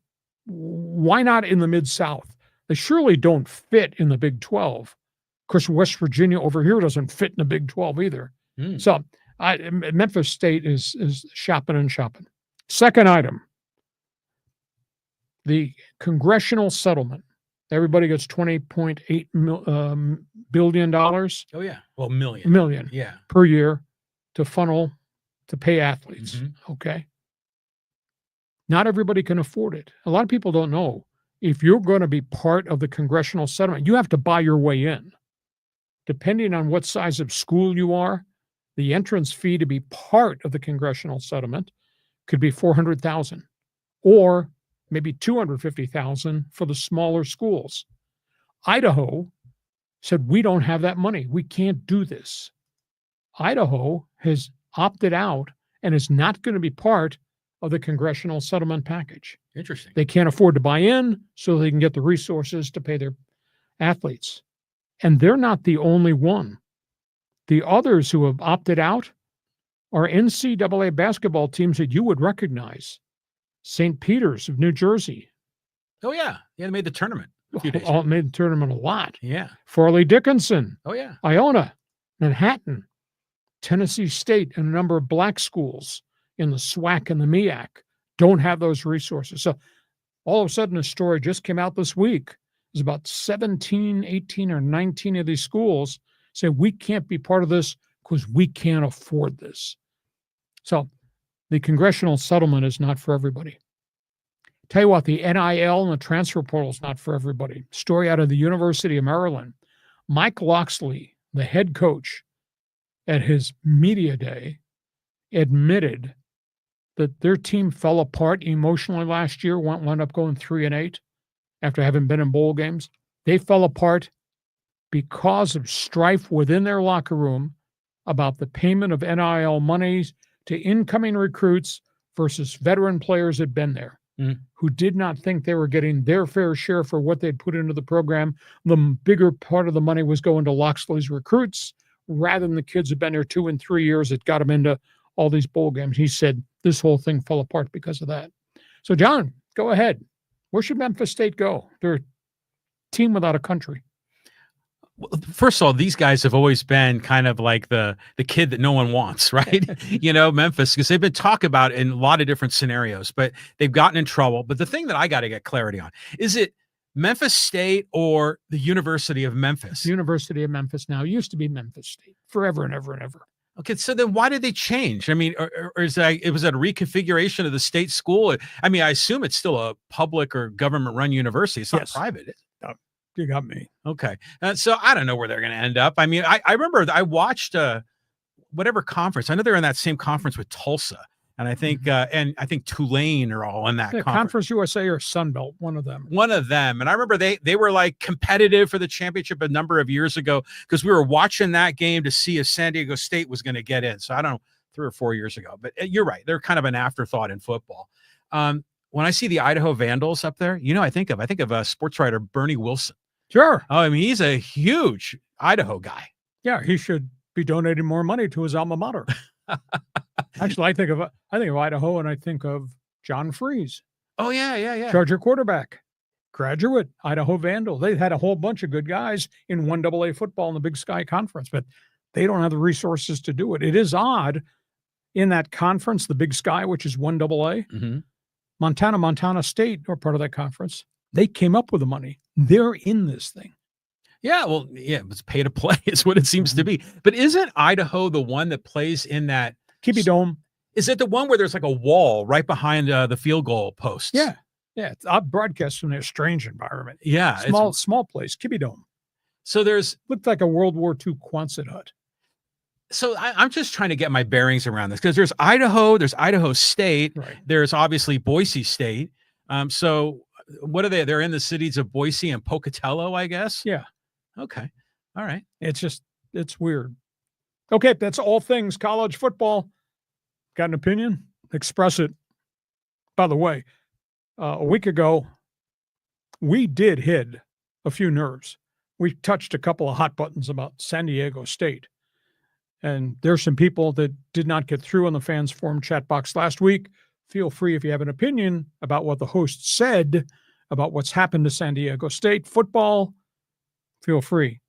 Why not in the Mid-South? They surely don't fit in the Big 12. Of course, West Virginia over here doesn't fit in the Big 12 either. So Memphis State is shopping and shopping. Second item, the congressional settlement. Everybody gets $20.8 billion. Oh, yeah. Well, million yeah. per year to funnel to pay athletes. Okay. Not everybody can afford it. A lot of people don't know if you're going to be part of the congressional settlement, you have to buy your way in. Depending on what size of school you are, the entrance fee to be part of the congressional settlement could be $400,000 or maybe $250,000 for the smaller schools. Idaho said, we don't have that money. We can't do this. Idaho has opted out and is not going to be part of the congressional settlement package. Interesting. They can't afford to buy in, so they can get the resources to pay their athletes. And they're not the only one. The others who have opted out are NCAA basketball teams that you would recognize. St. Peter's of New Jersey. Oh, yeah. Yeah, they made the tournament a few days All ago. made the tournament a lot. Yeah. Farley Dickinson, Oh, yeah. Iona, Manhattan, Tennessee State, and a number of black schools in the SWAC and the MEAC don't have those resources. So all of a sudden, a story just came out this week. There's about 17, 18, or 19 of these schools say we can't be part of this because we can't afford this. So the congressional settlement is not for everybody. Tell you what, the NIL and the transfer portal is not for everybody. Story out of the University of Maryland. Mike Loxley, the head coach, at his media day, admitted that their team fell apart emotionally last year, wound up going 3-8 after having been in bowl games. They fell apart because of strife within their locker room about the payment of NIL monies to incoming recruits versus veteran players that had been there, who did not think they were getting their fair share for what they'd put into the program. The bigger part of the money was going to Loxley's recruits rather than the kids who've been there 2 and 3 years that got them into all these bowl games. He said this whole thing fell apart because of that. So, John, go ahead. Where should Memphis State go? They're a team without a country. Well, first of all, these guys have always been kind of like the kid that no one wants, right? Memphis, because they've been talked about in a lot of different scenarios, but they've gotten in trouble. But the thing that I got to get clarity on, is it Memphis State or the University of Memphis? University of Memphis now. It used to be Memphis State forever and ever and ever. Okay, so then why did they change? I mean, or is that, it was a reconfiguration of the state school? I mean, I assume it's still a public or government-run university. It's not private. You got me. Okay. So I don't know where they're going to end up. I mean, I remember I watched whatever conference. I know they're in that same conference with Tulsa. And I think and I think Tulane are all in that Conference USA or Sunbelt, one of them. One of them. And I remember they were like competitive for the championship a number of years ago because we were watching that game to see if San Diego State was going to get in. So I don't know, 3 or 4 years ago. But you're right. They're kind of an afterthought in football. When I see the Idaho Vandals up there, I think of sports writer Bernie Wilson. Sure. Oh, I mean, he's a huge Idaho guy. Yeah, he should be donating more money to his alma mater. Actually, I think of Idaho and I think of John Freeze. Oh, yeah. Charger quarterback, graduate, Idaho Vandal. They had a whole bunch of good guys in 1AA football in the Big Sky Conference, but they don't have the resources to do it. It is odd in that conference, the Big Sky, which is 1AA, Montana State are part of that conference. They came up with the money. They're in this thing. Yeah, well, yeah, it's pay to play is what it seems to be. But isn't Idaho the one that plays in that Kibbie Dome? Is it the one where there's like a wall right behind the field goal posts? Yeah. It's broadcast from their strange environment. Yeah, small place, Kibbie Dome. So looked like a World War II Quonset hut. So I'm just trying to get my bearings around this because there's Idaho, there's Idaho State, right. There's obviously Boise State. So what are they? They're in the cities of Boise and Pocatello, I guess. Yeah. Okay. All right. It's weird. Okay. That's all things college football. Got an opinion? Express it. By the way, a week ago, we did hit a few nerves. We touched a couple of hot buttons about San Diego State. And there's some people that did not get through on the fans forum chat box last week. Feel free if you have an opinion about what the host said about what's happened to San Diego State football. Feel free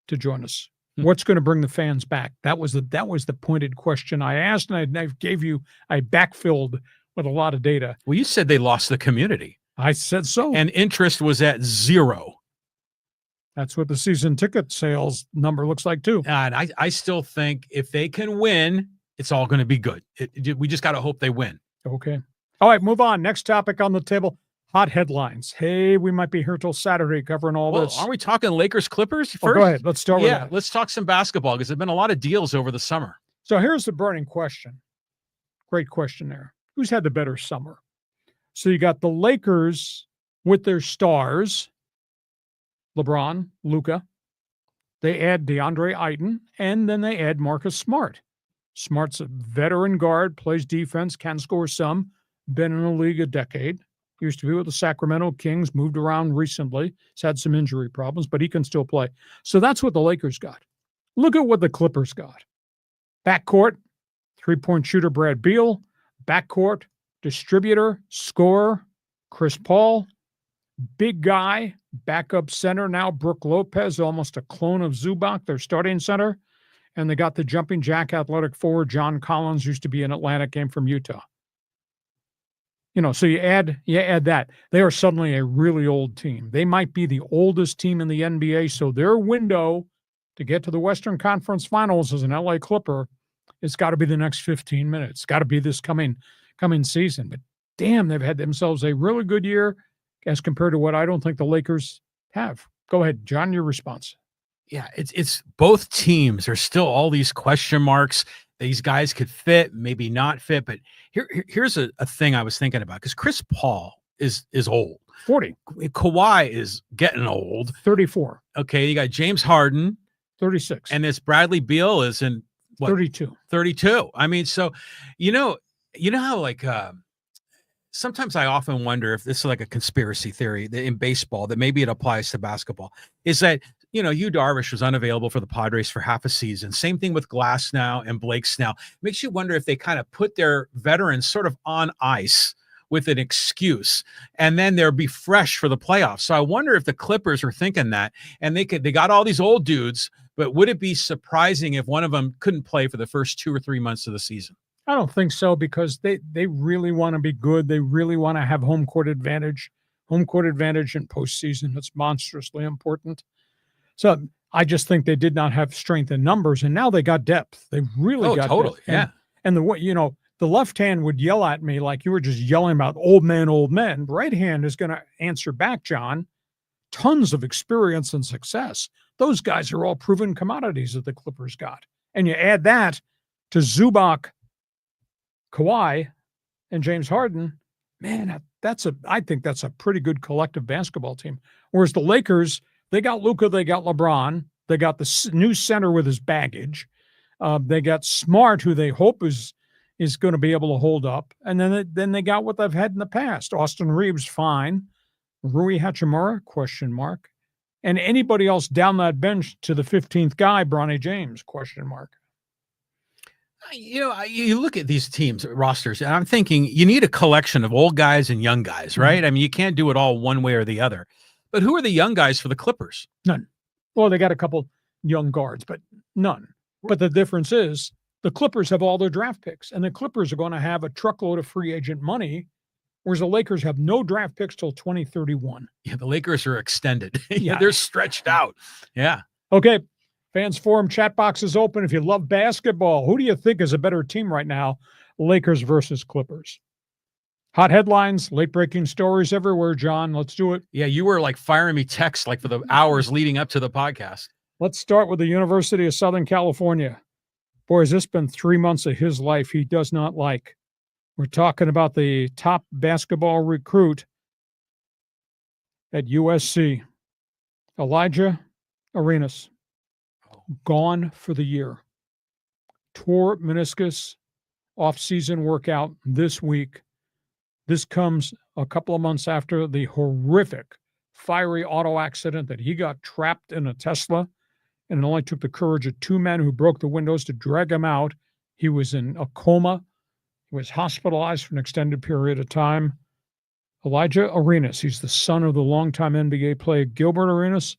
to join us. What's going to bring the fans back? That was the pointed question I asked, and I backfilled with a lot of data. Well, you said they lost the community. I said so. And interest was at 0. That's what the season ticket sales number looks like too. And I still think if they can win, it's all going to be good. We just got to hope they win. Okay. All right, move on. Next topic on the table. Hot headlines. Hey, we might be here till Saturday covering all this. Aren't we talking Lakers Clippers first? Oh, go ahead. Let's start with that. Let's talk some basketball because there've been a lot of deals over the summer. So here's the burning question. Great question there. Who's had the better summer? So you got the Lakers with their stars, LeBron, Luka. They add DeAndre Ayton, and then they add Marcus Smart. Smart's a veteran guard, plays defense, can score some, been in the league a decade. Used to be with the Sacramento Kings, moved around recently. He's had some injury problems, but he can still play. So that's what the Lakers got. Look at what the Clippers got. Backcourt, three-point shooter Brad Beal. Backcourt, distributor, scorer, Chris Paul. Big guy, backup center now, Brook Lopez, almost a clone of Zubac, their starting center. And they got the jumping jack athletic forward, John Collins, used to be in Atlanta, came from Utah. So you add that. They are suddenly a really old team. They might be the oldest team in the NBA, so their window to get to the Western Conference Finals as an LA Clipper, it's got to be the next 15 minutes. It's got to be this coming season. But damn, they've had themselves a really good year as compared to what I don't think the Lakers have. Go ahead, John, your response. Yeah, it's both teams. There's still all these question marks. These guys could fit, maybe not fit. But here's a thing I was thinking about, because Chris Paul is old. 40. Kawhi is getting old. 34. Okay, you got James Harden. 36. And this Bradley Beal is in what? 32. 32. I mean, so you know how like sometimes I often wonder if this is like a conspiracy theory in baseball that maybe it applies to basketball. Is that, Yu Darvish was unavailable for the Padres for half a season. Same thing with Glass now and Blake Snell. Makes you wonder if they kind of put their veterans sort of on ice with an excuse, and then they'll be fresh for the playoffs. So I wonder if the Clippers are thinking that, and they got all these old dudes, but would it be surprising if one of them couldn't play for the first 2 or 3 months of the season? I don't think so, because they really want to be good. They really want to have home court advantage. Home court advantage in postseason, that's monstrously important. So I just think they did not have strength in numbers, and now they got depth. They really got totally depth. Yeah. And the way, the left hand would yell at me like you were just yelling about old men. The right hand is going to answer back, John. Tons of experience and success. Those guys are all proven commodities that the Clippers got. And you add that to Zubac, Kawhi, and James Harden, man, I think that's a pretty good collective basketball team. Whereas the Lakers, they got Luka, they got LeBron, they got the new center with his baggage. They got Smart, who they hope is going to be able to hold up. And then they got what they've had in the past. Austin Reeves, fine. Rui Hachimura, question mark. And anybody else down that bench to the 15th guy, Bronny James, question mark. You look at these teams rosters, and I'm thinking you need a collection of old guys and young guys, right? Mm-hmm. I mean, you can't do it all one way or the other. But who are the young guys for the Clippers? None. Well, they got a couple young guards, but none. But the difference is the Clippers have all their draft picks, and the Clippers are going to have a truckload of free agent money, whereas the Lakers have no draft picks till 2031. Yeah, the Lakers are extended. Yeah. They're stretched out. Yeah. Okay. Fans Forum chat box is open. If you love basketball, who do you think is a better team right now? Lakers versus Clippers. Hot headlines, late-breaking stories everywhere, John. Let's do it. Yeah, you were like firing me texts like for the hours leading up to the podcast. Let's start with the University of Southern California. Boy, has this been 3 months of his life he does not like. We're talking about the top basketball recruit at USC, Elijah Arenas, gone for the year. Tore meniscus, off-season workout this week. This comes a couple of months after the horrific fiery auto accident that he got trapped in a Tesla, and it only took the courage of 2 men who broke the windows to drag him out. He was in a coma. He was hospitalized for an extended period of time. Elijah Arenas, he's the son of the longtime NBA player Gilbert Arenas,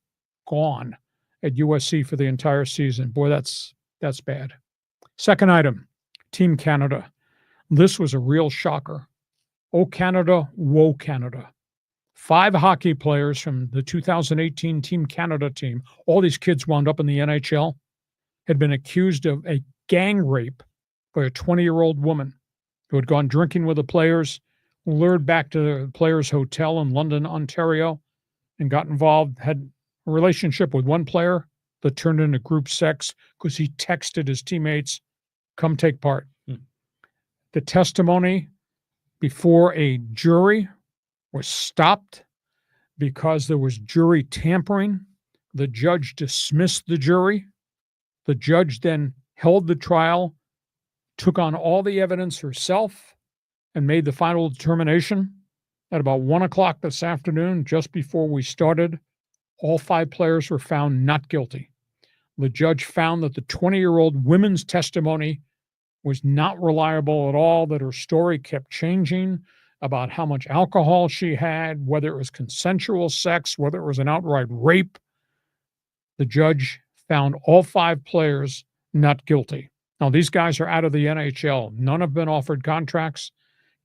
gone at USC for the entire season. Boy, that's bad. Second item, Team Canada. This was a real shocker. Oh, Canada, whoa, Canada. 5 hockey players from the 2018 Team Canada team, all these kids wound up in the NHL, had been accused of a gang rape by a 20-year-old woman who had gone drinking with the players, lured back to the player's hotel in London, Ontario, and got involved, had a relationship with one player that turned into group sex because he texted his teammates, come take part. The testimony before a jury was stopped because there was jury tampering. The judge dismissed the jury. The judge then held the trial, took on all the evidence herself, and made the final determination at about 1 o'clock this afternoon, just before we started. All 5 players were found not guilty. The judge found that the 20-year-old woman's testimony was not reliable at all, that her story kept changing about how much alcohol she had, whether it was consensual sex, whether it was an outright rape. The judge found all 5 players not guilty. Now, these guys are out of the NHL. None have been offered contracts.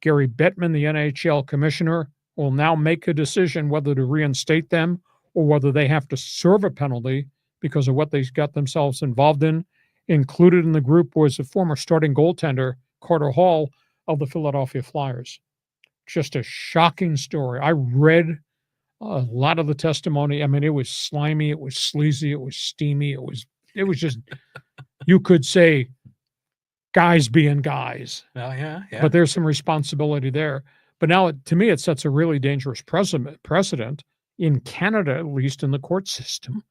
Gary Bettman, the NHL commissioner, will now make a decision whether to reinstate them or whether they have to serve a penalty because of what they got themselves involved in. Included in the group was a former starting goaltender, Carter Hall, of the Philadelphia Flyers. Just a shocking story. I read a lot of the testimony. I mean, it was slimy, it was sleazy, it was steamy, it was just, you could say, guys being guys. Oh, yeah. But there's some responsibility there. But now, to me, it sets a really dangerous precedent in Canada, at least in the court system,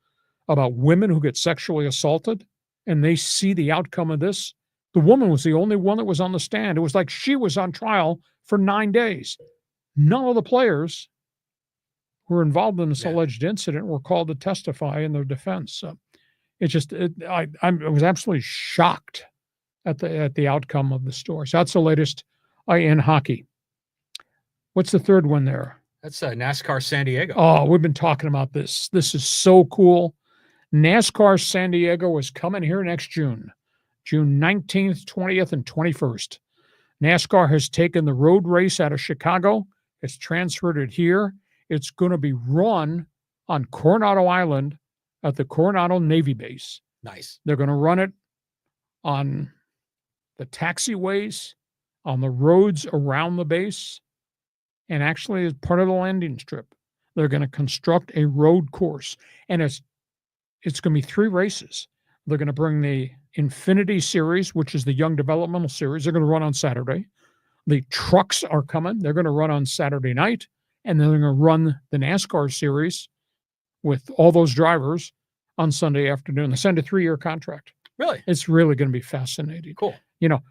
about women who get sexually assaulted, and they see the outcome of this. The woman was the only one that was on the stand. It was like she was on trial for 9 days. None of the players who were involved in this alleged incident were called to testify in their defense. So I was absolutely shocked at the outcome of the story. So that's the latest in hockey. What's the third one there? That's NASCAR San Diego. Oh, we've been talking about this. This is so cool. NASCAR San Diego is coming here next June 19th, 20th, and 21st. NASCAR has taken the road race out of Chicago. It's transferred it here. It's going to be run on Coronado Island at the Coronado Navy Base. Nice. They're going to run it on the taxiways, on the roads around the base, and actually as part of the landing strip. They're going to construct a road course, and it's going to be 3 races. They're going to bring the Infinity Series, which is the Young Developmental Series. They're going to run on Saturday. The trucks are coming. They're going to run on Saturday night, and then they're going to run the NASCAR Series with all those drivers on Sunday afternoon. They signed a 3-year contract. Really? It's really going to be fascinating. Cool. You know,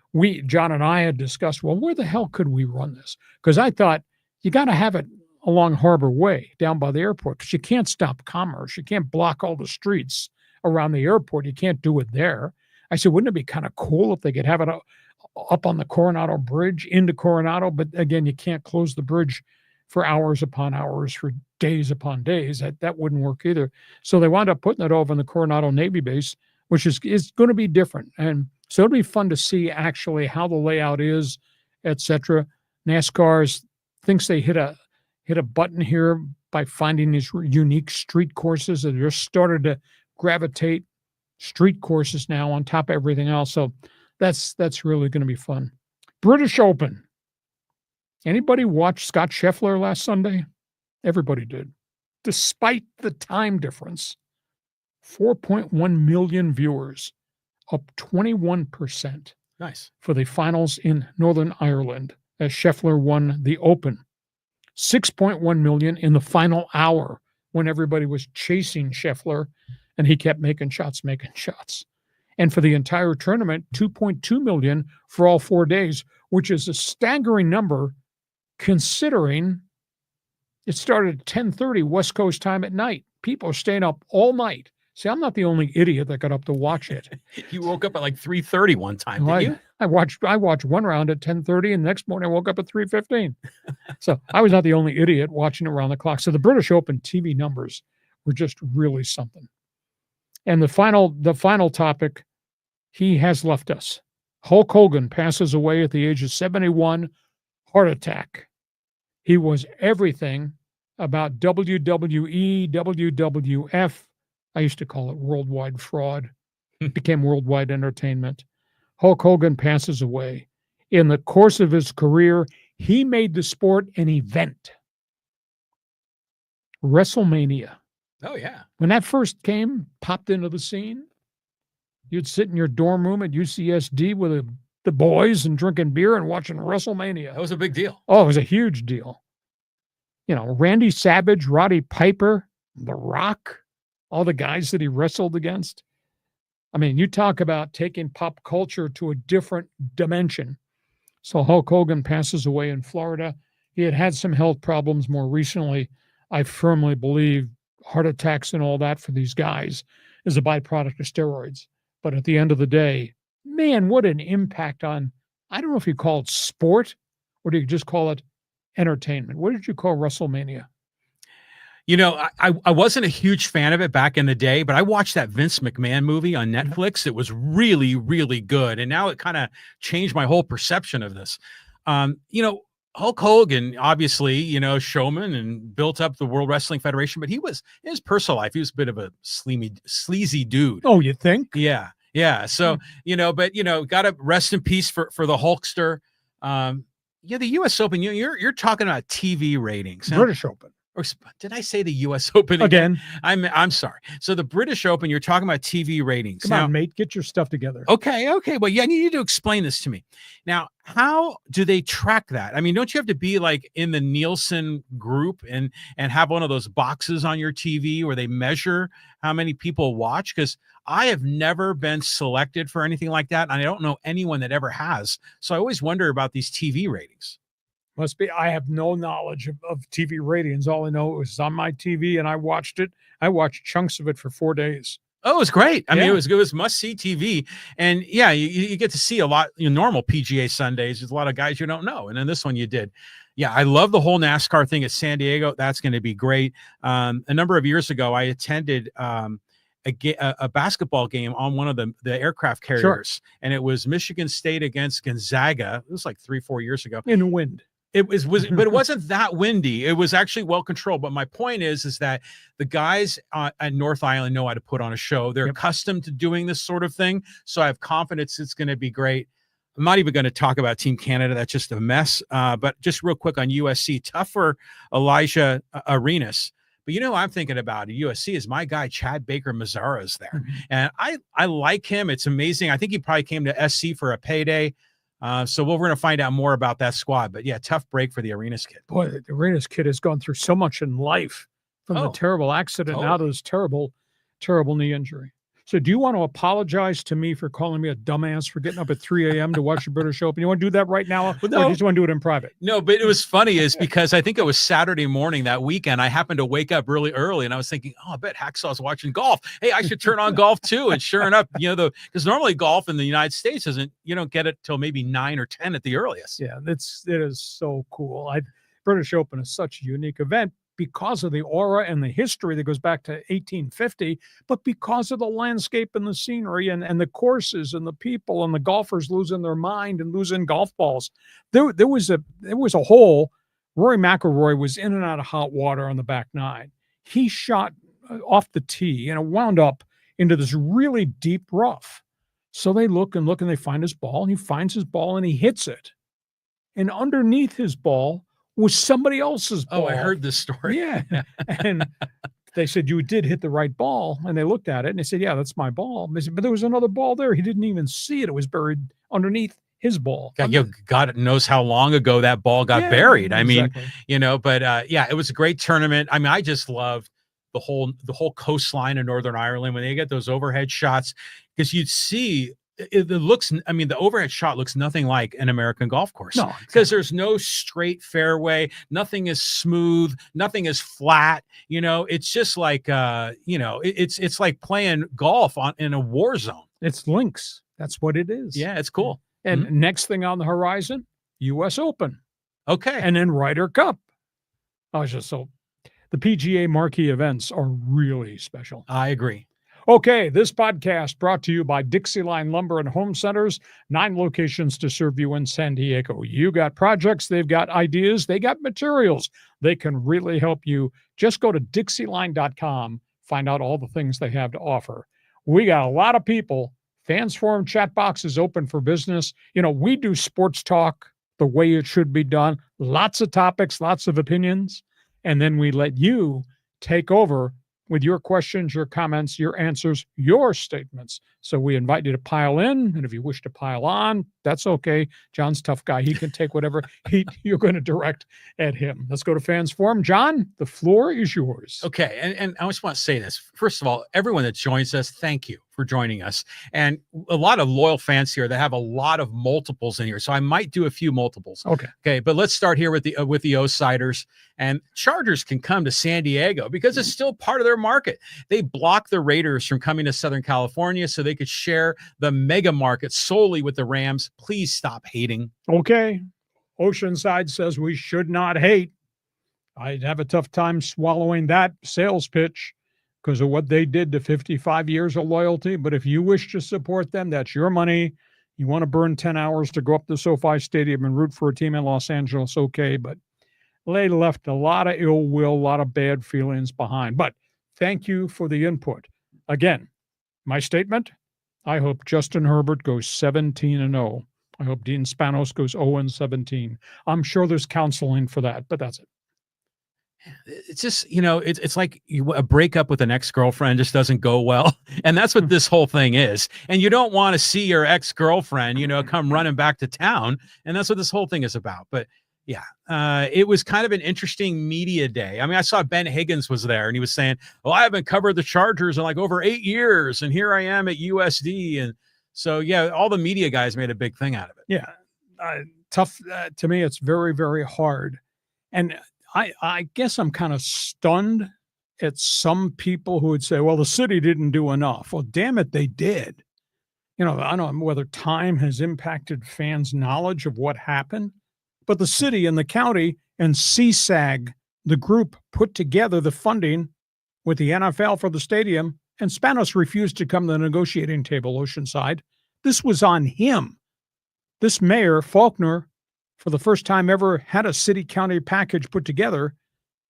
John and I had discussed, well, where the hell could we run this? Because I thought you got to have it along Harbor Way down by the airport, because you can't stop commerce. You can't block all the streets around the airport. You can't do it there. I said, wouldn't it be kind of cool if they could have it up on the Coronado Bridge into Coronado? But again, you can't close the bridge for hours upon hours, for days upon days. That wouldn't work either. So they wound up putting it over in the Coronado Navy Base, which is going to be different. And so it'll be fun to see actually how the layout is, etc. NASCAR thinks they hit a button here by finding these unique street courses that just started to gravitate street courses now on top of everything else. So that's really going to be fun. British Open. Anybody watch Scott Scheffler last Sunday? Everybody did. Despite the time difference, 4.1 million viewers, up 21%. Nice. For the finals in Northern Ireland as Scheffler won the Open. 6.1 million in the final hour when everybody was chasing Scheffler and he kept making shots. And for the entire tournament, 2.2 million for all 4 days, which is a staggering number considering it started at 10:30 West Coast time at night. People are staying up all night. See, I'm not the only idiot that got up to watch it. You woke up at like 3:30 one time, didn't you? I watched one round at 10:30, and the next morning I woke up at 3:15. So I was not the only idiot watching around the clock. So the British Open TV numbers were just really something. And the final topic, he has left us. Hulk Hogan passes away at the age of 71, heart attack. He was everything about WWE, WWF. I used to call it worldwide fraud. It became worldwide entertainment. Hulk Hogan passes away. In the course of his career, He made the sport an event. WrestleMania. Oh, yeah. When that first popped into the scene, you'd sit in your dorm room at UCSD with the boys and drinking beer and watching WrestleMania. That was a big deal. Oh, it was a huge deal. You know, Randy Savage, Roddy Piper, The Rock, all the guys that he wrestled against. I mean, you talk about taking pop culture to a different dimension. So Hulk Hogan passes away in Florida. He had some health problems more recently. I firmly believe heart attacks and all that for these guys is a byproduct of steroids. But at the end of the day, man, what an impact on, I don't know if you call it sport or do you just call it entertainment? What did you call WrestleMania? You know, I wasn't a huge fan of it back in the day, but I watched that Vince McMahon movie on Netflix. It was really, really good. And now it kind of changed my whole perception of this. You know, Hulk Hogan, obviously, you know, showman and built up the World Wrestling Federation, but he was, in his personal life, he was a bit of a sleazy dude. Oh, you think? Yeah. Yeah. So, you know, but, you know, got to rest in peace for the Hulkster. Yeah, the U.S. Open, you're talking about TV ratings. Huh? British Open. Or did I say the U.S. Open again? I'm sorry. So the British Open, you're talking about TV ratings. Come on, mate, get your stuff together. Okay. Well, yeah, you need to explain this to me. Now, how do they track that? I mean, don't you have to be like in the Nielsen group and have one of those boxes on your TV where they measure how many people watch? Because I have never been selected for anything like that, and I don't know anyone that ever has. So I always wonder about these TV ratings. Must be. I have no knowledge of TV ratings. All I know it was on my TV and I watched it. I watched chunks of it for 4 days. Oh, it was great. I mean, it was must-see TV. And yeah, you get to see a lot, normal PGA Sundays. There's a lot of guys you don't know. And then this one you did. Yeah, I love the whole NASCAR thing at San Diego. That's going to be great. A number of years ago, I attended a basketball game on one of the aircraft carriers. Sure. And it was Michigan State against Gonzaga. It was like 3-4 years ago. In the wind. It was but it wasn't that windy. It was actually well controlled. But my point is that the guys at North Island know how to put on a show. They're accustomed to doing this sort of thing. So I have confidence it's going to be great. I'm not even going to talk about Team Canada. That's just a mess. But just real quick on USC, tough for Elijah Arenas. But you know what I'm thinking about at USC is my guy, Chad Baker Mazzara is there. And I like him. It's amazing. I think he probably came to SC for a payday. So we're going to find out more about that squad. But yeah, tough break for the Arenas kid. Boy, the Arenas kid has gone through so much in life from the terrible accident out of this terrible, terrible knee injury. So do you want to apologize to me for calling me a dumbass for getting up at 3 a.m. to watch the British Open? You want to do that right now? Or you just want to do it in private? No, but it was funny is because I think it was Saturday morning that weekend. I happened to wake up really early and I was thinking, I bet Hacksaw's watching golf. Hey, I should turn on golf too. And sure enough, because normally golf in the United States you don't get it till maybe 9 or 10 at the earliest. Yeah, it is so cool. British Open is such a unique event because of the aura and the history that goes back to 1850, but because of the landscape and the scenery and the courses and the people and the golfers losing their mind and losing golf balls. There was a hole. Rory McIlroy was in and out of hot water on the back nine. He shot off the tee and it wound up into this really deep rough. So they look and they find his ball, and he finds his ball and he hits it. And underneath his ball was somebody else's ball. Oh, I heard this story. Yeah. And they said, you did hit the right ball. And they looked at it and they said, yeah, that's my ball. And they said, but there was another ball there. He didn't even see it. It was buried underneath his ball. God knows how long ago that ball got buried. I mean, but yeah, it was a great tournament. I mean, I just loved the whole coastline of Northern Ireland when they get those overhead shots, because you'd see it looks, I mean, the overhead shot looks nothing like an American golf course. No, because there's no straight fairway. Nothing is smooth. Nothing is flat. It's just like, it's like playing golf in a war zone. It's links. That's what it is. Yeah, it's cool. And next thing on the horizon, U.S. Open. Okay. And then Ryder Cup. The PGA marquee events are really special. I agree. Okay, this podcast brought to you by Dixie Line Lumber and Home Centers, 9 locations to serve you in San Diego. You got projects, they've got ideas, they got materials. They can really help you. Just go to DixieLine.com, find out all the things they have to offer. We got a lot of people. Fans Forum chat box is open for business. We do sports talk the way it should be done. Lots of topics, lots of opinions. And then we let you take over with your questions, your comments, your answers, your statements. So we invite you to pile in. And if you wish to pile on, that's okay. John's a tough guy. He can take whatever you're going to direct at him. Let's go to Fans Forum. John, the floor is yours. Okay. And I just want to say this. First of all, everyone that joins us, thank you for joining us. And a lot of loyal fans here that have a lot of multiples in here. So I might do a few multiples. Okay. But let's start here with the O-siders. And Chargers can come to San Diego because it's still part of their market. They blocked the Raiders from coming to Southern California so they could share the mega market solely with the Rams. Please stop hating. Okay. Oceanside says we should not hate. I'd have a tough time swallowing that sales pitch because of what they did to 55 years of loyalty. But if you wish to support them, that's your money. You want to burn 10 hours to go up to SoFi Stadium and root for a team in Los Angeles, okay. But they left a lot of ill will, a lot of bad feelings behind. But thank you for the input. Again, my statement, I hope Justin Herbert goes 17-0. I hope Dean Spanos goes 0-17. I'm sure there's counseling for that, but that's it. It's just, you know, it's like a breakup with an ex-girlfriend just doesn't go well. And that's what this whole thing is. And you don't want to see your ex-girlfriend, you know, come running back to town. And that's what this whole thing is about. But yeah, it was kind of an interesting media day. I mean, I saw Ben Higgins was there and he was saying, well, I haven't covered the Chargers in like over 8 years. And here I am at USD. And so, yeah, all the media guys made a big thing out of it. Yeah. Tough. To me, it's very, very hard. And I guess I'm kind of stunned at some people who would say, well, the city didn't do enough. Well, damn it, they did. You know, I don't know whether time has impacted fans' knowledge of what happened, but the city and the county and CSAG, the group, put together the funding with the NFL for the stadium, and Spanos refused to come to the negotiating table, Oceanside. This was on him. This mayor, Faulkner, for the first time ever had a city-county package put together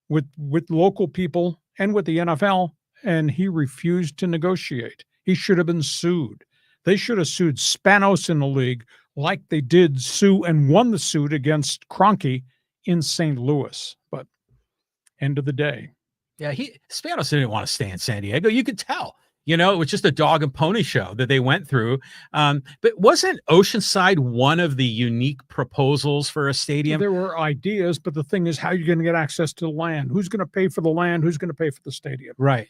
with local people and with the NFL, and he refused to negotiate. He should have been sued. They should have sued Spanos in the league like they did sue and won the suit against Kroenke in St. Louis. But end of the day. Yeah, Spanos didn't want to stay in San Diego. You could tell. You know, it was just a dog and pony show that they went through. But wasn't Oceanside one of the unique proposals for a stadium? There were ideas, but the thing is, how are you going to get access to the land? Who's going to pay for the land? Who's going to pay for the stadium? Right.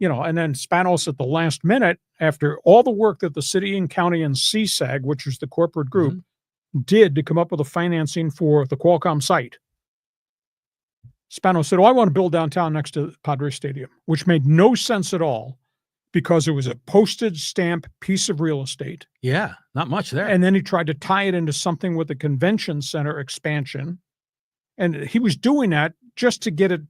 You know, and then Spanos at the last minute, after all the work that the city and county and CSAG, which is the corporate group, did to come up with the financing for the Qualcomm site. Spanos said, oh, I want to build downtown next to Padres Stadium, which made no sense at all because it was a postage stamp piece of real estate. Yeah, not much there. And then he tried to tie it into something with the convention center expansion. And he was doing that just to get it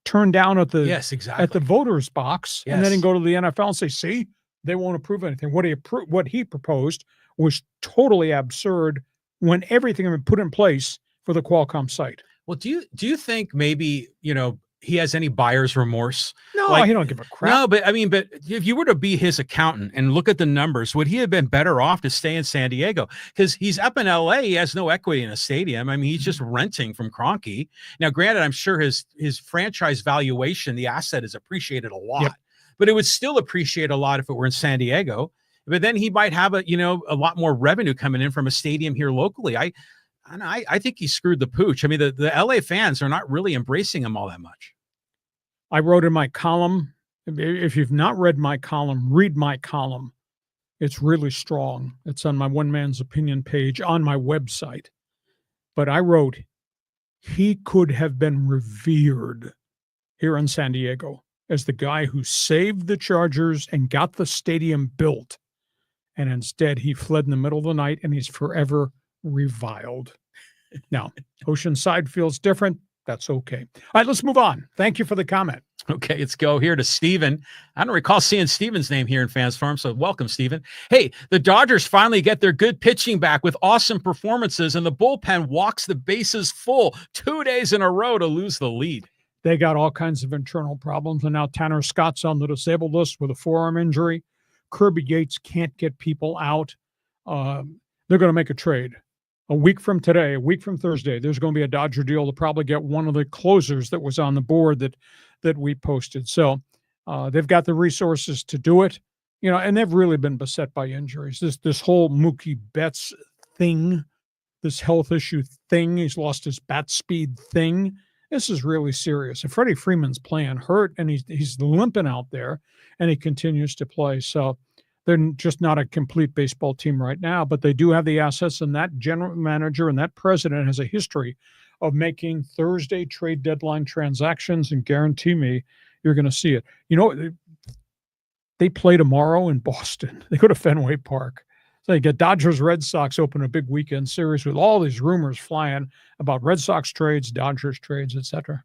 turned down at the at the voters box, and then he go to the NFL and say, see, they won't approve anything. What he proposed was totally absurd when everything had been put in place for the Qualcomm site. Well, do you think maybe, you know, he has any buyer's remorse? No, he don't give a crap. No, but I mean, but if you were to be his accountant and look at the numbers, would he have been better off to stay in San Diego? Because he's up in LA, he has no equity in a stadium. I mean, he's just renting from Kroenke. Now, granted, I'm sure his franchise valuation, the asset is appreciated a lot, but it would still appreciate a lot if it were in San Diego. But then he might have a lot more revenue coming in from a stadium here locally. I think he screwed the pooch. I mean, the LA fans are not really embracing him all that much. I wrote in my column, if you've not read my column, read my column. It's really strong. It's on my One Man's Opinion page on my website. But I wrote, he could have been revered here in San Diego as the guy who saved the Chargers and got the stadium built. And instead, he fled in the middle of the night, and he's forever reviled. Now, Oceanside feels different. That's okay. All right, let's move on. Thank you for the comment. Okay, let's go here to Steven. I don't recall seeing Steven's name here in Fans Farm, so welcome, Steven. Hey, the Dodgers finally get their good pitching back with awesome performances, and the bullpen walks the bases full 2 days in a row to lose the lead. They got all kinds of internal problems, and now Tanner Scott's on the disabled list with a forearm injury. Kirby Yates can't get people out. They're going to make a trade. A week from today, a week from Thursday, there's going to be a Dodger deal to probably get one of the closers that was on the board that we posted. So they've got the resources to do it, and they've really been beset by injuries. This whole Mookie Betts thing, this health issue thing, he's lost his bat speed thing. This is really serious. And Freddie Freeman's playing hurt, and he's limping out there, and he continues to play. So they're just not a complete baseball team right now, but they do have the assets, and that general manager and that president has a history of making Thursday trade deadline transactions, and guarantee me you're going to see it. They play tomorrow in Boston. They go to Fenway Park. So you get Dodgers, Red Sox open a big weekend series with all these rumors flying about Red Sox trades, Dodgers trades, etc.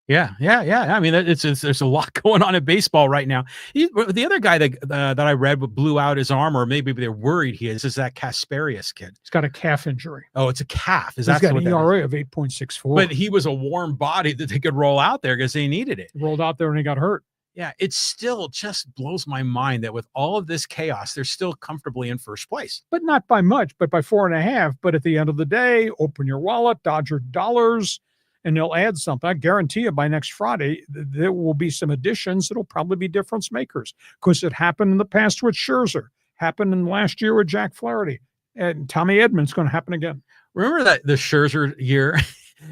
Yeah. I mean, there's a lot going on in baseball right now. The other guy that I read blew out his arm, or maybe they're worried he is that Kasparius kid. He's got a calf injury. Oh, it's a calf. He's got an ERA of 8.64. But he was a warm body that they could roll out there because they needed it. He rolled out there and he got hurt. Yeah, it still just blows my mind that with all of this chaos, they're still comfortably in first place. But not by much, but by 4.5. But at the end of the day, open your wallet, Dodger dollars, and they'll add something. I guarantee you by next Friday, there will be some additions that'll probably be difference makers, because it happened in the past with Scherzer, happened in last year with Jack Flaherty, and Tommy Edman's going to happen again. Remember that the Scherzer year?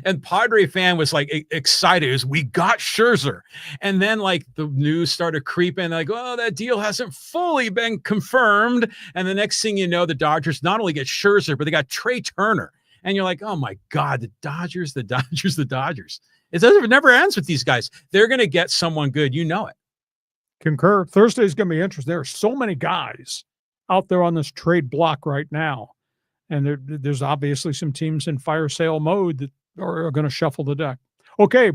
And Padre fan was like excited as we got Scherzer. And then like the news started creeping like, oh, that deal hasn't fully been confirmed. And the next thing you know, the Dodgers not only get Scherzer, but they got Trey Turner. And you're like, oh my God, the Dodgers. It never ends with these guys. They're going to get someone good. You know it. Concur. Thursday's going to be interesting. There are so many guys out there on this trade block right now. And there's obviously some teams in fire sale mode that are going to shuffle the deck. Okay,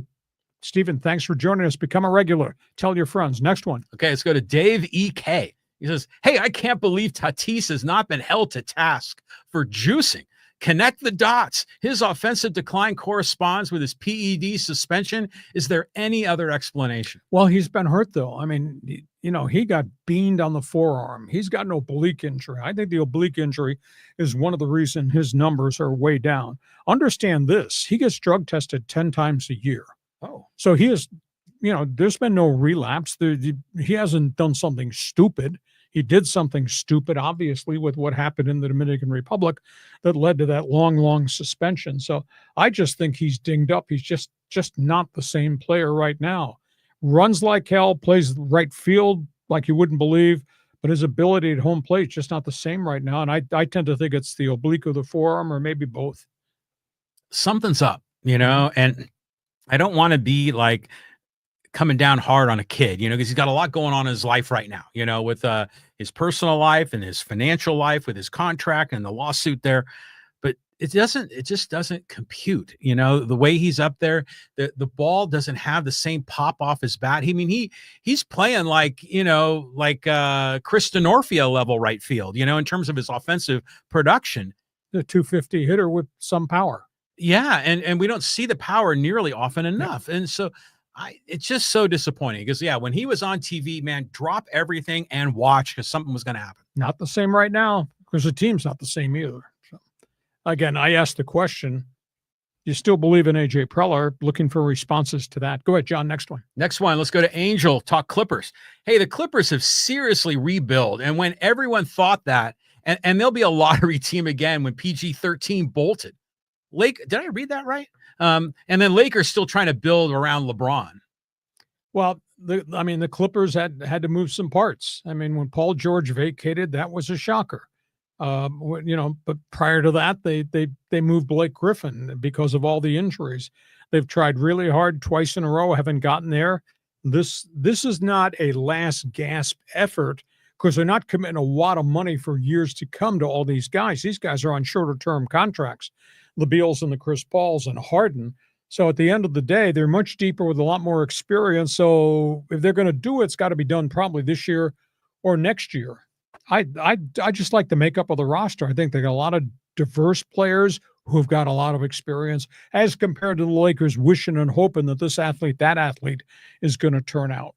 Stephen, thanks for joining us. Become a regular. Tell your friends. Next one. Okay, let's go to Dave E.K. He says, hey, I can't believe Tatis has not been held to task for juicing. Connect the dots. His offensive decline corresponds with his PED suspension. Is there any other explanation? Well, he's been hurt, though. I mean, he got beamed on the forearm. He's got an oblique injury. I think the oblique injury is one of the reasons his numbers are way down. Understand this. He gets drug tested 10 times a year. Oh. So he is, there's been no relapse. He hasn't done something stupid. He did something stupid, obviously, with what happened in the Dominican Republic that led to that long suspension. So I just think he's dinged up. He's just not the same player right now. Runs like hell, plays right field like you wouldn't believe, but his ability at home plate is just not the same right now. And I tend to think it's the oblique of the forearm, or maybe both. Something's up, and I don't want to be like coming down hard on a kid, because he's got a lot going on in his life right now, with his personal life and his financial life, with his contract and the lawsuit there. But it just doesn't compute, the way he's up there, the ball doesn't have the same pop off his bat. He's playing like, Chris Denorfia level right field, in terms of his offensive production. The 250 hitter with some power. Yeah. And we don't see the power nearly often enough. Yeah. And so it's just so disappointing because, when he was on TV, man, drop everything and watch because something was going to happen. Not the same right now because the team's not the same either. So, again, I asked the question, you still believe in A.J. Preller? Looking for responses to that. Go ahead, John. Next one. Let's go to Angel, talk Clippers. Hey, the Clippers have seriously rebuilt. And when everyone thought that, and they'll be a lottery team again when PG-13 bolted. Did I read that right? And then Lakers still trying to build around LeBron. Well, the Clippers had to move some parts. I mean, when Paul George vacated, that was a shocker. But prior to that, they moved Blake Griffin because of all the injuries. They've tried really hard twice in a row, haven't gotten there. This is not a last gasp effort because they're not committing a lot of money for years to come to all these guys. These guys are on shorter term contracts. The Beals and the Chris Pauls and Harden. So at the end of the day, they're much deeper with a lot more experience. So if they're going to do it, it's got to be done probably this year or next year. I just like the makeup of the roster. I think they got a lot of diverse players who've got a lot of experience as compared to the Lakers wishing and hoping that this athlete, that athlete is going to turn out.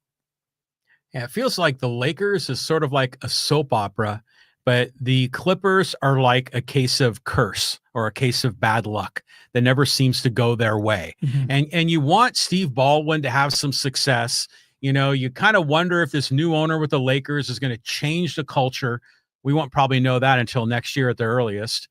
Yeah, it feels like the Lakers is sort of like a soap opera, but the Clippers are like a case of curse or a case of bad luck that never seems to go their way. And you want Steve Baldwin to have some success. You know, you kind of wonder if this new owner with the Lakers is going to change the culture. We won't probably know that until next year at the earliest.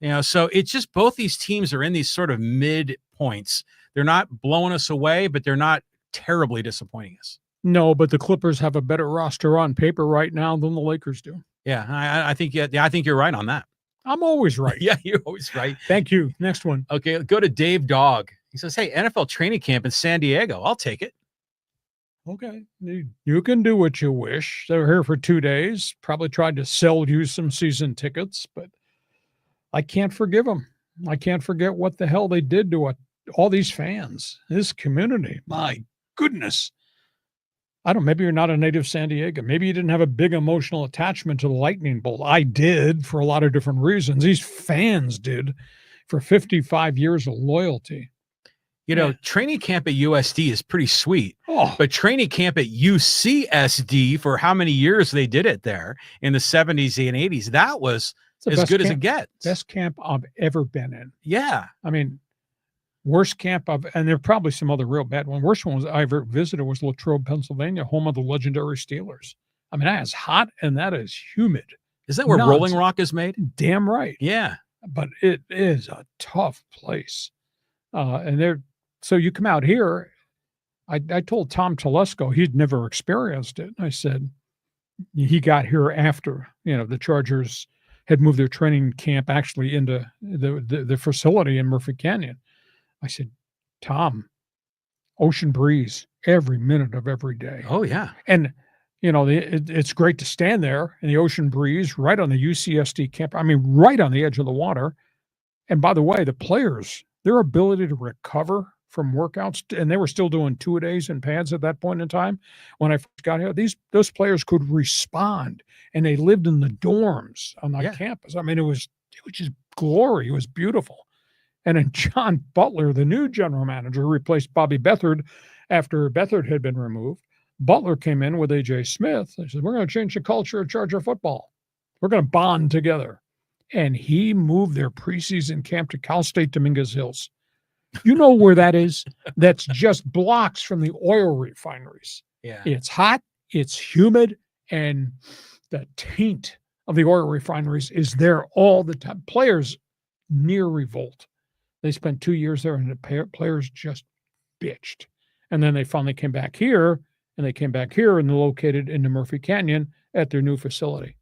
You know, so it's just both these teams are in these sort of mid points. They're not blowing us away, but they're not terribly disappointing us. No, but the Clippers have a better roster on paper right now than the Lakers do. Yeah, I think I think you're right on that. I'm always right. Yeah, you're always right. Thank you. Next one. Okay, go to Dave Dog. He says, hey, NFL training camp in San Diego. I'll take it. Okay. You can do what you wish. They were here for 2 days, probably tried to sell you some season tickets, but I can't forgive them. I can't forget what the hell they did to all these fans, this community. My goodness. I don't, maybe you're not a native San Diego. Maybe you didn't have a big emotional attachment to the Lightning Bolt. I did for a lot of different reasons. These fans did for 55 years of loyalty. You know, training camp at USD is pretty sweet, but training camp at UCSD for how many years they did it there in the 70s and 80s, that was as good as it gets. Best camp I've ever been in. Yeah. I mean, worst camp and there are probably some other real bad one. Worst one I ever visited was Latrobe, Pennsylvania, home of the legendary Steelers. I mean, that is hot and that is humid. Is that where Rolling Rock is made? Damn right. Yeah. But it is a tough place. So you come out here, I told Tom Telesco, he'd never experienced it. I said, he got here after, the Chargers had moved their training camp actually into the facility in Murphy Canyon. I said, Tom, ocean breeze every minute of every day. Oh, yeah. And, it's great to stand there in the ocean breeze right on the UCSD camp. I mean, right on the edge of the water. And by the way, the players, their ability to recover from workouts, and they were still doing 2-a-days in pads at that point in time. When I first got here, those players could respond, and they lived in the dorms on that campus. I mean, it was just glory. It was beautiful. And then John Butler, the new general manager, replaced Bobby Beathard after Beathard had been removed. Butler came in with A.J. Smith. They said, we're going to change the culture of Charger football. We're going to bond together. And he moved their preseason camp to Cal State Dominguez Hills. You know where that is? That's just blocks from the oil refineries. Yeah. It's hot, it's humid, and the taint of the oil refineries is there all the time. Players near revolt. They spent 2 years there, and the players just bitched. And then they finally came back here, and they're located in the Murphy Canyon at their new facility.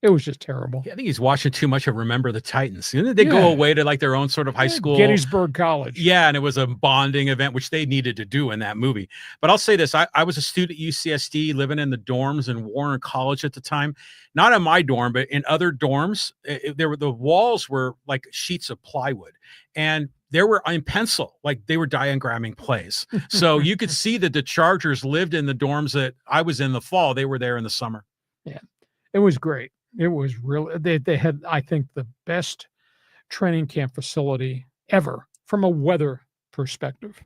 It was just terrible. Yeah, I think he's watching too much of Remember the Titans. Didn't they go away to like their own sort of high school? Gettysburg College. Yeah, and it was a bonding event, which they needed to do in that movie. But I'll say this. I was a student at UCSD living in the dorms in Warren College at the time. Not in my dorm, but in other dorms. The walls were like sheets of plywood. And there were in pencil, like they were diagramming plays. So you could see that the Chargers lived in the dorms that I was in the fall. They were there in the summer. Yeah, it was great. It was really, they had, I think, the best training camp facility ever from a weather perspective.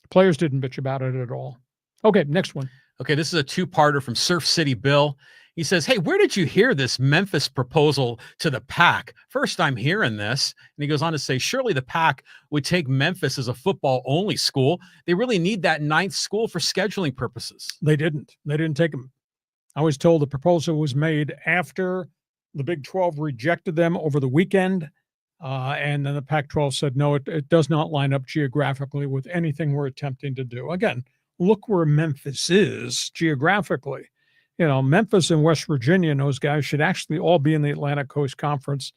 Players didn't bitch about it at all. Okay, next one. Okay, this is a two-parter from Surf City Bill. He says, hey, where did you hear this Memphis proposal to the PAC? First time hearing this. And he goes on to say, surely the PAC would take Memphis as a football-only school. They really need that 9th school for scheduling purposes. They didn't. They didn't take them. I was told the proposal was made after the Big 12 rejected them over the weekend. And then the Pac-12 said, no, it does not line up geographically with anything we're attempting to do. Again, look where Memphis is geographically. Memphis and West Virginia and those guys should actually all be in the Atlantic Coast Conference.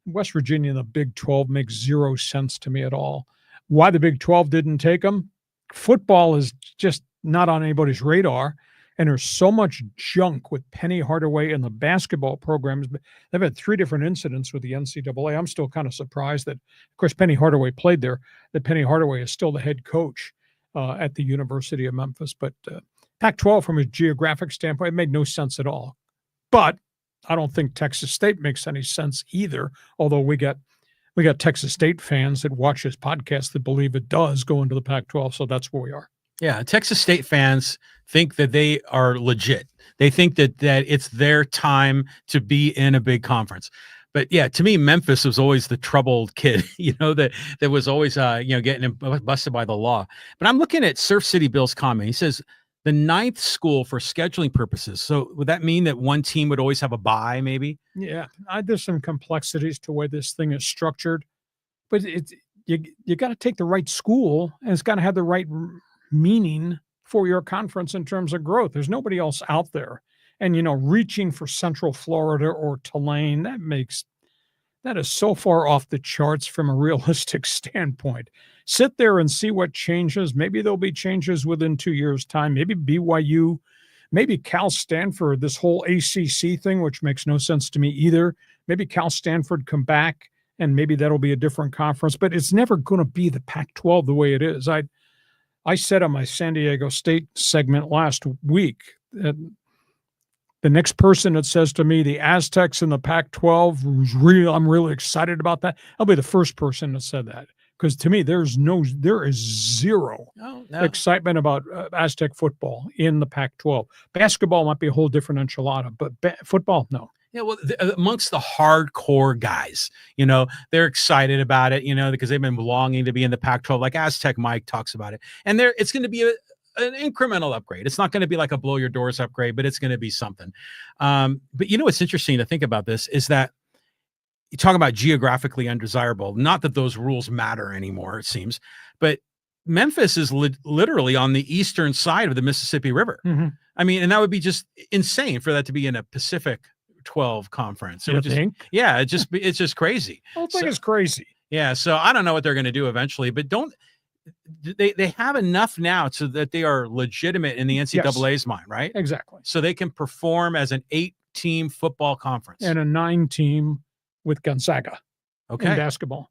West Virginia and the Big 12 makes zero sense to me at all. Why the Big 12 didn't take them? Football is just not on anybody's radar. And there's so much junk with Penny Hardaway and the basketball programs. They've had 3 different incidents with the NCAA. I'm still kind of surprised that, of course, Penny Hardaway played there, that Penny Hardaway is still the head coach at the University of Memphis. But Pac-12, from a geographic standpoint, it made no sense at all. But I don't think Texas State makes any sense either, although we got Texas State fans that watch this podcast that believe it does go into the Pac-12, so that's where we are. Yeah, Texas State fans think that they are legit. They think that it's their time to be in a big conference. But yeah, to me, Memphis was always the troubled kid, that was always getting busted by the law. But I'm looking at Surf City Bill's comment. He says the ninth school for scheduling purposes. So would that mean that one team would always have a bye, maybe? Yeah, there's some complexities to the way this thing is structured, but you got to take the right school, and it's got to have the right meaning for your conference in terms of growth. There's nobody else out there. And, reaching for Central Florida or Tulane, that is so far off the charts from a realistic standpoint. Sit there and see what changes. Maybe there'll be changes within 2 years' time. Maybe BYU, maybe Cal Stanford, this whole ACC thing, which makes no sense to me either. Maybe Cal Stanford come back, and maybe that'll be a different conference. But it's never going to be the Pac-12 the way it is. I said on my San Diego State segment last week that the next person that says to me the Aztecs in the Pac-12, I'm really excited about that, I'll be the first person that said that. Because to me, there is zero excitement about Aztec football in the Pac-12. Basketball might be a whole different enchilada, but football, no. Yeah, well, amongst the hardcore guys, they're excited about it, because they've been longing to be in the Pac-12, like Aztec Mike talks about it. And it's going to be an incremental upgrade. It's not going to be like a blow your doors upgrade, but it's going to be something. But what's interesting to think about this is that you talk about geographically undesirable, not that those rules matter anymore, it seems, but Memphis is literally on the eastern side of the Mississippi River. Mm-hmm. I mean, and that would be just insane for that to be in a Pacific 12 conference. You think? Yeah, it's just crazy. I don't think it's crazy. Yeah, so I don't know what they're going to do eventually, but they have enough now so that they are legitimate in the NCAA's mind, right? Exactly. So they can perform as an 8-team football conference. And a 9-team with Gonzaga in basketball.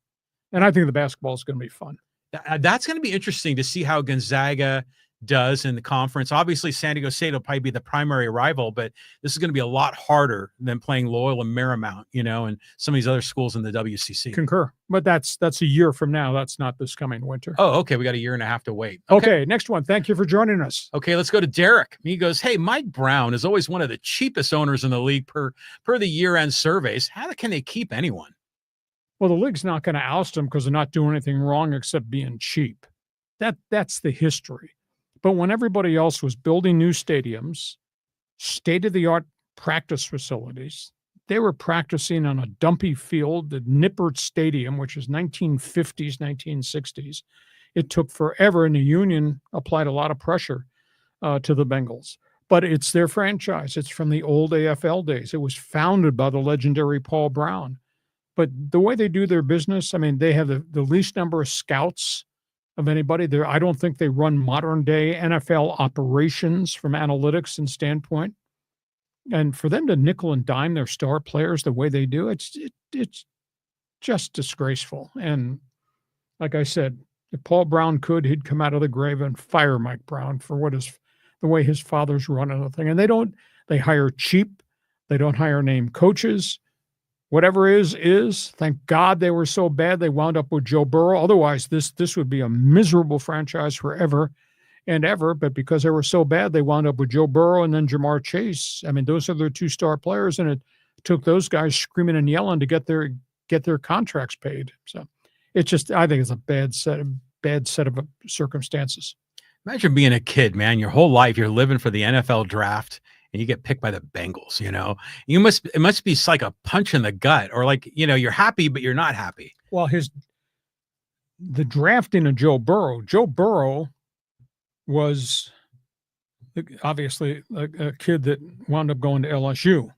And I think the basketball is going to be fun. That's going to be interesting to see how Gonzaga does in the conference. Obviously, San Diego State will probably be the primary rival, but this is going to be a lot harder than playing Loyola Marymount, and some of these other schools in the WCC. Concur. But that's a year from now. That's not this coming winter. Oh, okay. We got a year and a half to wait. Okay, next one. Thank you for joining us. Okay, let's go to Derek. He goes, hey, Mike Brown is always one of the cheapest owners in the league per the year-end surveys. How can they keep anyone? Well, the league's not going to oust him because they're not doing anything wrong except being cheap. That's the history. But when everybody else was building new stadiums, state-of-the-art practice facilities, they were practicing on a dumpy field, the Nippert Stadium, which is 1950s, 1960s. It took forever, and the union applied a lot of pressure to the Bengals. But it's their franchise. It's from the old AFL days. It was founded by the legendary Paul Brown. But the way they do their business, I mean, they have the least number of scouts of anybody there. I don't think they run modern day NFL operations from analytics and standpoint. And for them to nickel and dime their star players the way they do, it's just disgraceful. And like I said, if Paul Brown could, he'd come out of the grave and fire Mike Brown for the way his father's running the thing. And they hire cheap. They don't hire named coaches. Whatever is. Thank God they were so bad they wound up with Joe Burrow. Otherwise, this would be a miserable franchise forever and ever. But because they were so bad, they wound up with Joe Burrow and then Jamar Chase. I mean, those are their two star players, and it took those guys screaming and yelling to get their contracts paid. So it's just, I think it's a bad set of circumstances. Imagine being a kid, man. Your whole life you're living for the NFL draft, and you get picked by the Bengals. It must be like a punch in the gut, or like, you're happy, but you're not happy. Well, the drafting of Joe Burrow was obviously a kid that wound up going to LSU,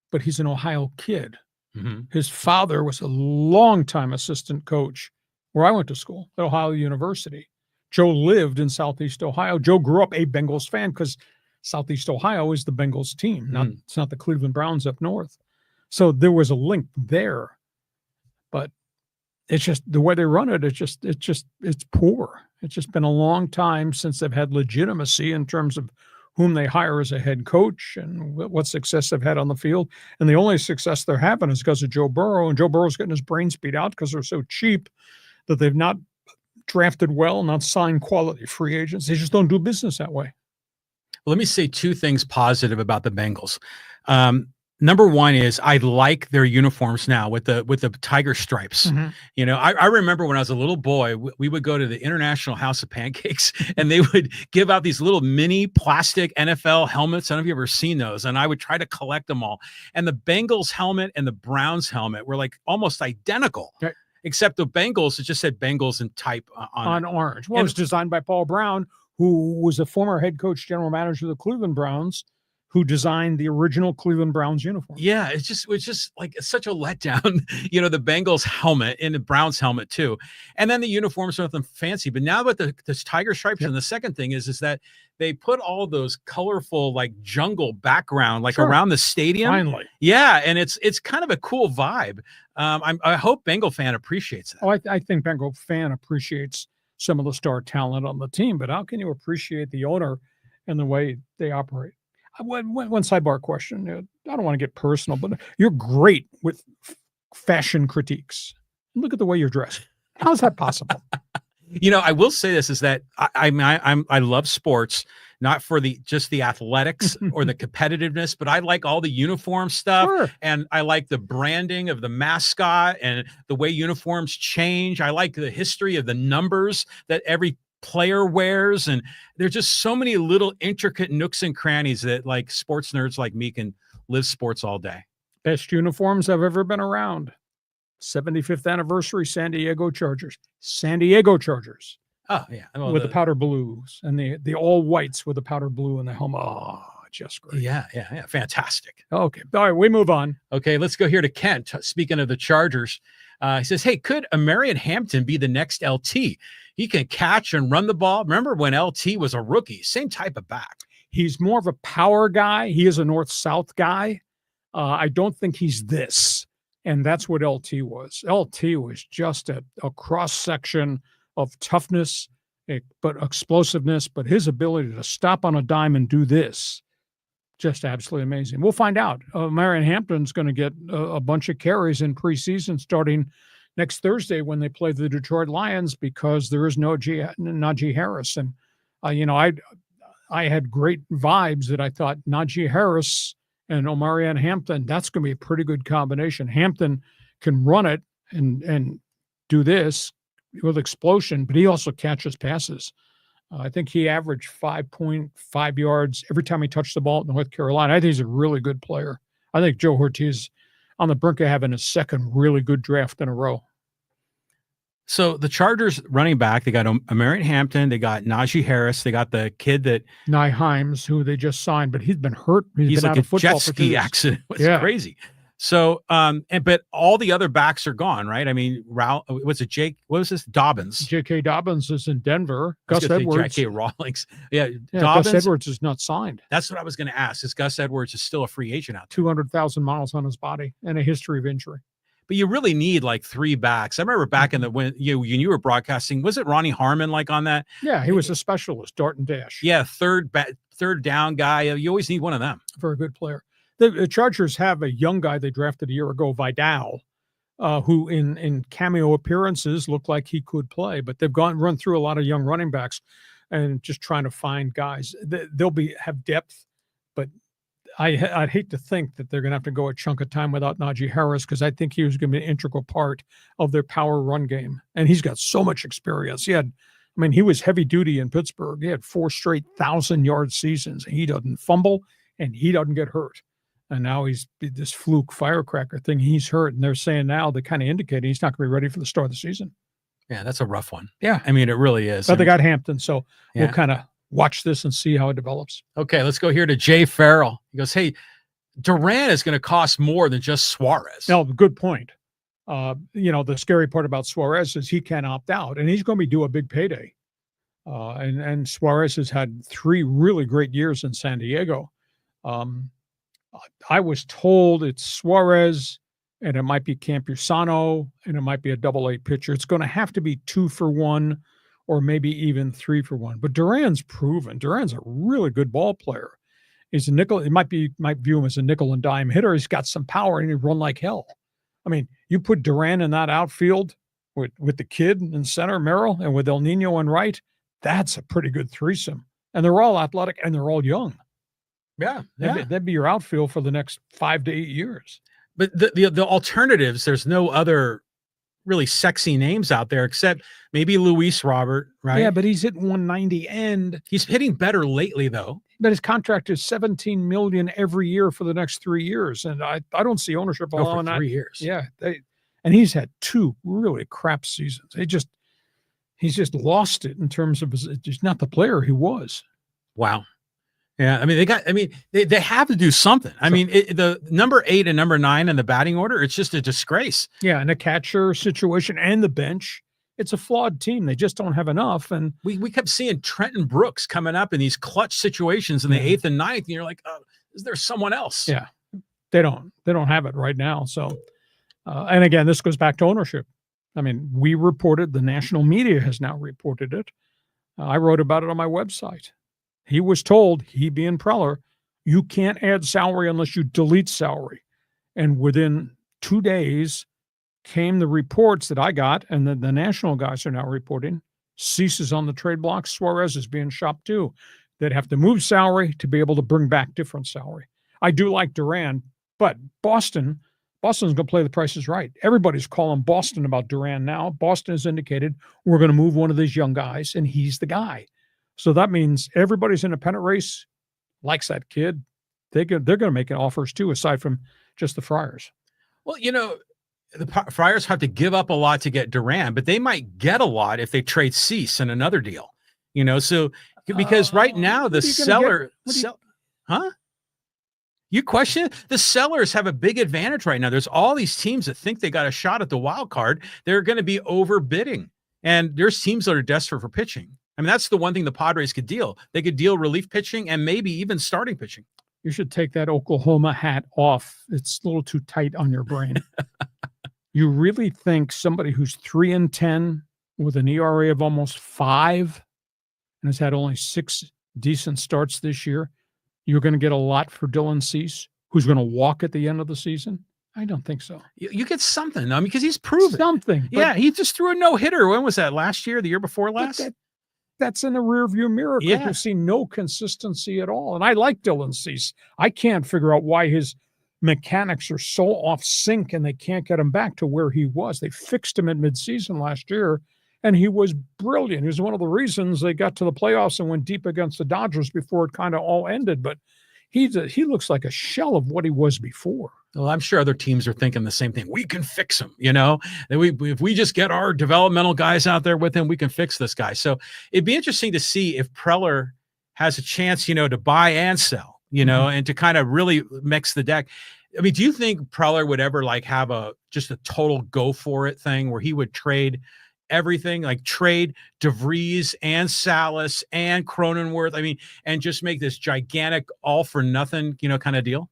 but he's an Ohio kid. Mm-hmm. His father was a longtime assistant coach where I went to school at Ohio University. Joe lived in Southeast Ohio. Joe grew up a Bengals fan because Southeast Ohio is the Bengals team. It's not the Cleveland Browns up north. So there was a link there, but it's just the way they run it. It's poor. It's just been a long time since they've had legitimacy in terms of whom they hire as a head coach and what success they've had on the field. And the only success they're having is because of Joe Burrow, and Joe Burrow's getting his brains beat out because they're so cheap that they've not drafted well, not signed quality free agents. They just don't do business that way. Well, let me say two things positive about the Bengals. Number one is I like their uniforms now with the tiger stripes. You know, I remember when I was a little boy, we would go to the International House of Pancakes and they would give out these little mini plastic NFL helmets. I don't know if you've ever seen those. And I would try to collect them all. And the Bengals helmet and the Browns helmet were like almost identical. Okay. Except the Bengals, it just said Bengals in type on orange. Well, it was designed by Paul Brown, who was a former head coach, general manager of the Cleveland Browns, who designed the original Cleveland Browns uniform. Yeah, it's just like such a letdown, you know, the Bengals helmet and the Browns helmet too. And then the uniforms are nothing fancy. But now with the tiger stripes, and the second thing is that they put all those colorful like jungle background like around the stadium. Finally. Yeah, and it's kind of a cool vibe. I hope Bengal fan appreciates that. Oh, I think Bengal fan appreciates some of the star talent on the team, but how can you appreciate the owner and the way they operate? One sidebar question. I don't want to get personal, but you're great with fashion critiques. Look at the way you're dressed. How is that possible? You know, I will say this is that I love sports, not for just the athletics or the competitiveness, but I like all the uniform stuff, and I like the branding of the mascot and the way uniforms change. I like the history of the numbers that every player wears, and there's just so many little intricate nooks and crannies that like sports nerds like me can live sports all day. Best uniforms I've ever been around. 75th anniversary San Diego Chargers. San Diego Chargers. Oh yeah, well, with the powder blues and the all whites with the powder blue and the helmet. Oh, just great. Yeah, fantastic. Okay, all right, we move on. Okay, let's go here to Kent. Speaking of the Chargers, he says, "Hey, could Marion Hampton be the next LT? He can catch and run the ball. Remember when LT was a rookie? Same type of back. He's more of a power guy. He is a north-south guy. I don't think he's this, and that's what LT was. LT was just a cross-section of toughness, but explosiveness, but his ability to stop on a dime and do this, just absolutely amazing. We'll find out. Marion Hampton's going to get a bunch of carries in preseason starting next Thursday when they play the Detroit Lions, because there is no Najee Harris. And, you know, I had great vibes that I thought Najee Harris and Omarion Hampton, that's going to be a pretty good combination. Hampton can run it and do this with explosion, but he also catches passes. I think he averaged 5.5 yards every time he touched the ball at North Carolina. I think he's a really good player. I think Joe Ortiz on the brink of having a second really good draft in a row. So the Chargers running back, they got Marion Hampton, they got Najee Harris, they got the kid that Nye Himes, who they just signed, but he's been hurt. He's been like out of a jet football ski accident. It's crazy. So, but all the other backs are gone, right? I mean, what was this? Dobbins. J.K. Dobbins is in Denver. Gus Edwards. J.K. Rawlings. Yeah, Gus Edwards is not signed. That's what I was going to ask. Is Gus Edwards is still a free agent out there? 200,000 miles on his body and a history of injury. But you really need like three backs. I remember back in when you were broadcasting, was it Ronnie Harmon like on that? Yeah, he was a specialist, dart and dash. Yeah, third down guy. You always need one of them. Very good player. The Chargers have a young guy they drafted a year ago, Vidal, who in cameo appearances looked like he could play, but they've run through a lot of young running backs and just trying to find guys. They'll have depth, but I'd hate to think that they're going to have to go a chunk of time without Najee Harris, because I think he was going to be an integral part of their power run game. And he's got so much experience. He was heavy duty in Pittsburgh. He had 4 straight 1,000-yard seasons. He doesn't fumble and he doesn't get hurt. And now he's this fluke firecracker thing. He's hurt. And they're saying now, they kind of indicating he's not going to be ready for the start of the season. Yeah, that's a rough one. Yeah. I mean, it really is. But they got Hampton. So we'll kind of watch this and see how it develops. Okay, let's go here to Jay Farrell. He goes, hey, Duran is going to cost more than just Suarez. No, good point. The scary part about Suarez is he can opt out, and he's going to be due a big payday. And Suarez has had 3 really great years in San Diego. I was told it's Suarez, and it might be Campusano, and it might be a double-A pitcher. It's going to have to be 2 for 1, or maybe even 3 for 1. But Duran's proven. Duran's a really good ball player. He's a nickel. It might view him as a nickel and dime hitter. He's got some power and he run like hell. I mean, you put Duran in that outfield with the kid in center, Merrill, and with El Nino in right, that's a pretty good threesome. And they're all athletic and they're all young. Yeah. That'd be your outfield for the next 5 to 8 years. But the alternatives, there's no other really sexy names out there except maybe Luis Robert, right? Yeah, but he's hitting 190 and he's hitting better lately though. But his contract is $17 million every year for the next 3 years. And I don't see ownership allowing for 3 years. Yeah. And he's had 2 really crap seasons. He's just lost it in terms of just not the player he was. Wow. Yeah. I mean, they have to do something. I mean, the number 8 and number 9 in the batting order, it's just a disgrace. Yeah. And the catcher situation and the bench, it's a flawed team. They just don't have enough. And we kept seeing Trenton Brooks coming up in these clutch situations in the 8th and 9th. And you're like, oh, is there someone else? Yeah. They don't have it right now. So, and again, this goes back to ownership. I mean, we reported, the national media has now reported it. I wrote about it on my website. He was told, he being Preller, you can't add salary unless you delete salary. And within 2 days came the reports that I got, and the national guys are now reporting, Cease is on the trade block, Suarez is being shopped too. They'd have to move salary to be able to bring back different salary. I do like Duran, but Boston's going to play the prices right. Everybody's calling Boston about Duran now. Boston has indicated we're going to move one of these young guys, and he's the guy. So that means everybody's in a pennant race, likes that kid. They're going to make offers too, aside from just the Friars. Well, you know, the Friars have to give up a lot to get Duran, but they might get a lot if they trade Cease in another deal. You know, so because right now the seller, huh? You question it? The sellers have a big advantage right now. There's all these teams that think they got a shot at the wild card. They're going to be overbidding, and there's teams that are desperate for pitching. I mean, that's the one thing the Padres could deal. They could deal relief pitching and maybe even starting pitching. You should take that Oklahoma hat off. It's a little too tight on your brain. You really think somebody who's 3-10 with an ERA of almost 5 and has had only 6 decent starts this year, you're going to get a lot for Dylan Cease, who's going to walk at the end of the season? I don't think so. You get something, I mean, because he's proven something. Yeah, he just threw a no-hitter. When was that? Last year? The year before last? That's in the rearview mirror. Yeah. You've seen no consistency at all. And I like Dylan Cease. I can't figure out why his mechanics are so off sync and they can't get him back to where he was. They fixed him at midseason last year, and he was brilliant. He was one of the reasons they got to the playoffs and went deep against the Dodgers before it kind of all ended. But he looks like a shell of what he was before. Well, I'm sure other teams are thinking the same thing. We can fix him, you know, if we just get our developmental guys out there with him, we can fix this guy. So it'd be interesting to see if Preller has a chance, you know, to buy and sell, you know, and to kind of really mix the deck. I mean, do you think Preller would ever like have just a total go for it thing where he would trade everything, like trade DeVries and Salas and Cronenworth? I mean, and just make this gigantic all for nothing, you know, kind of deal?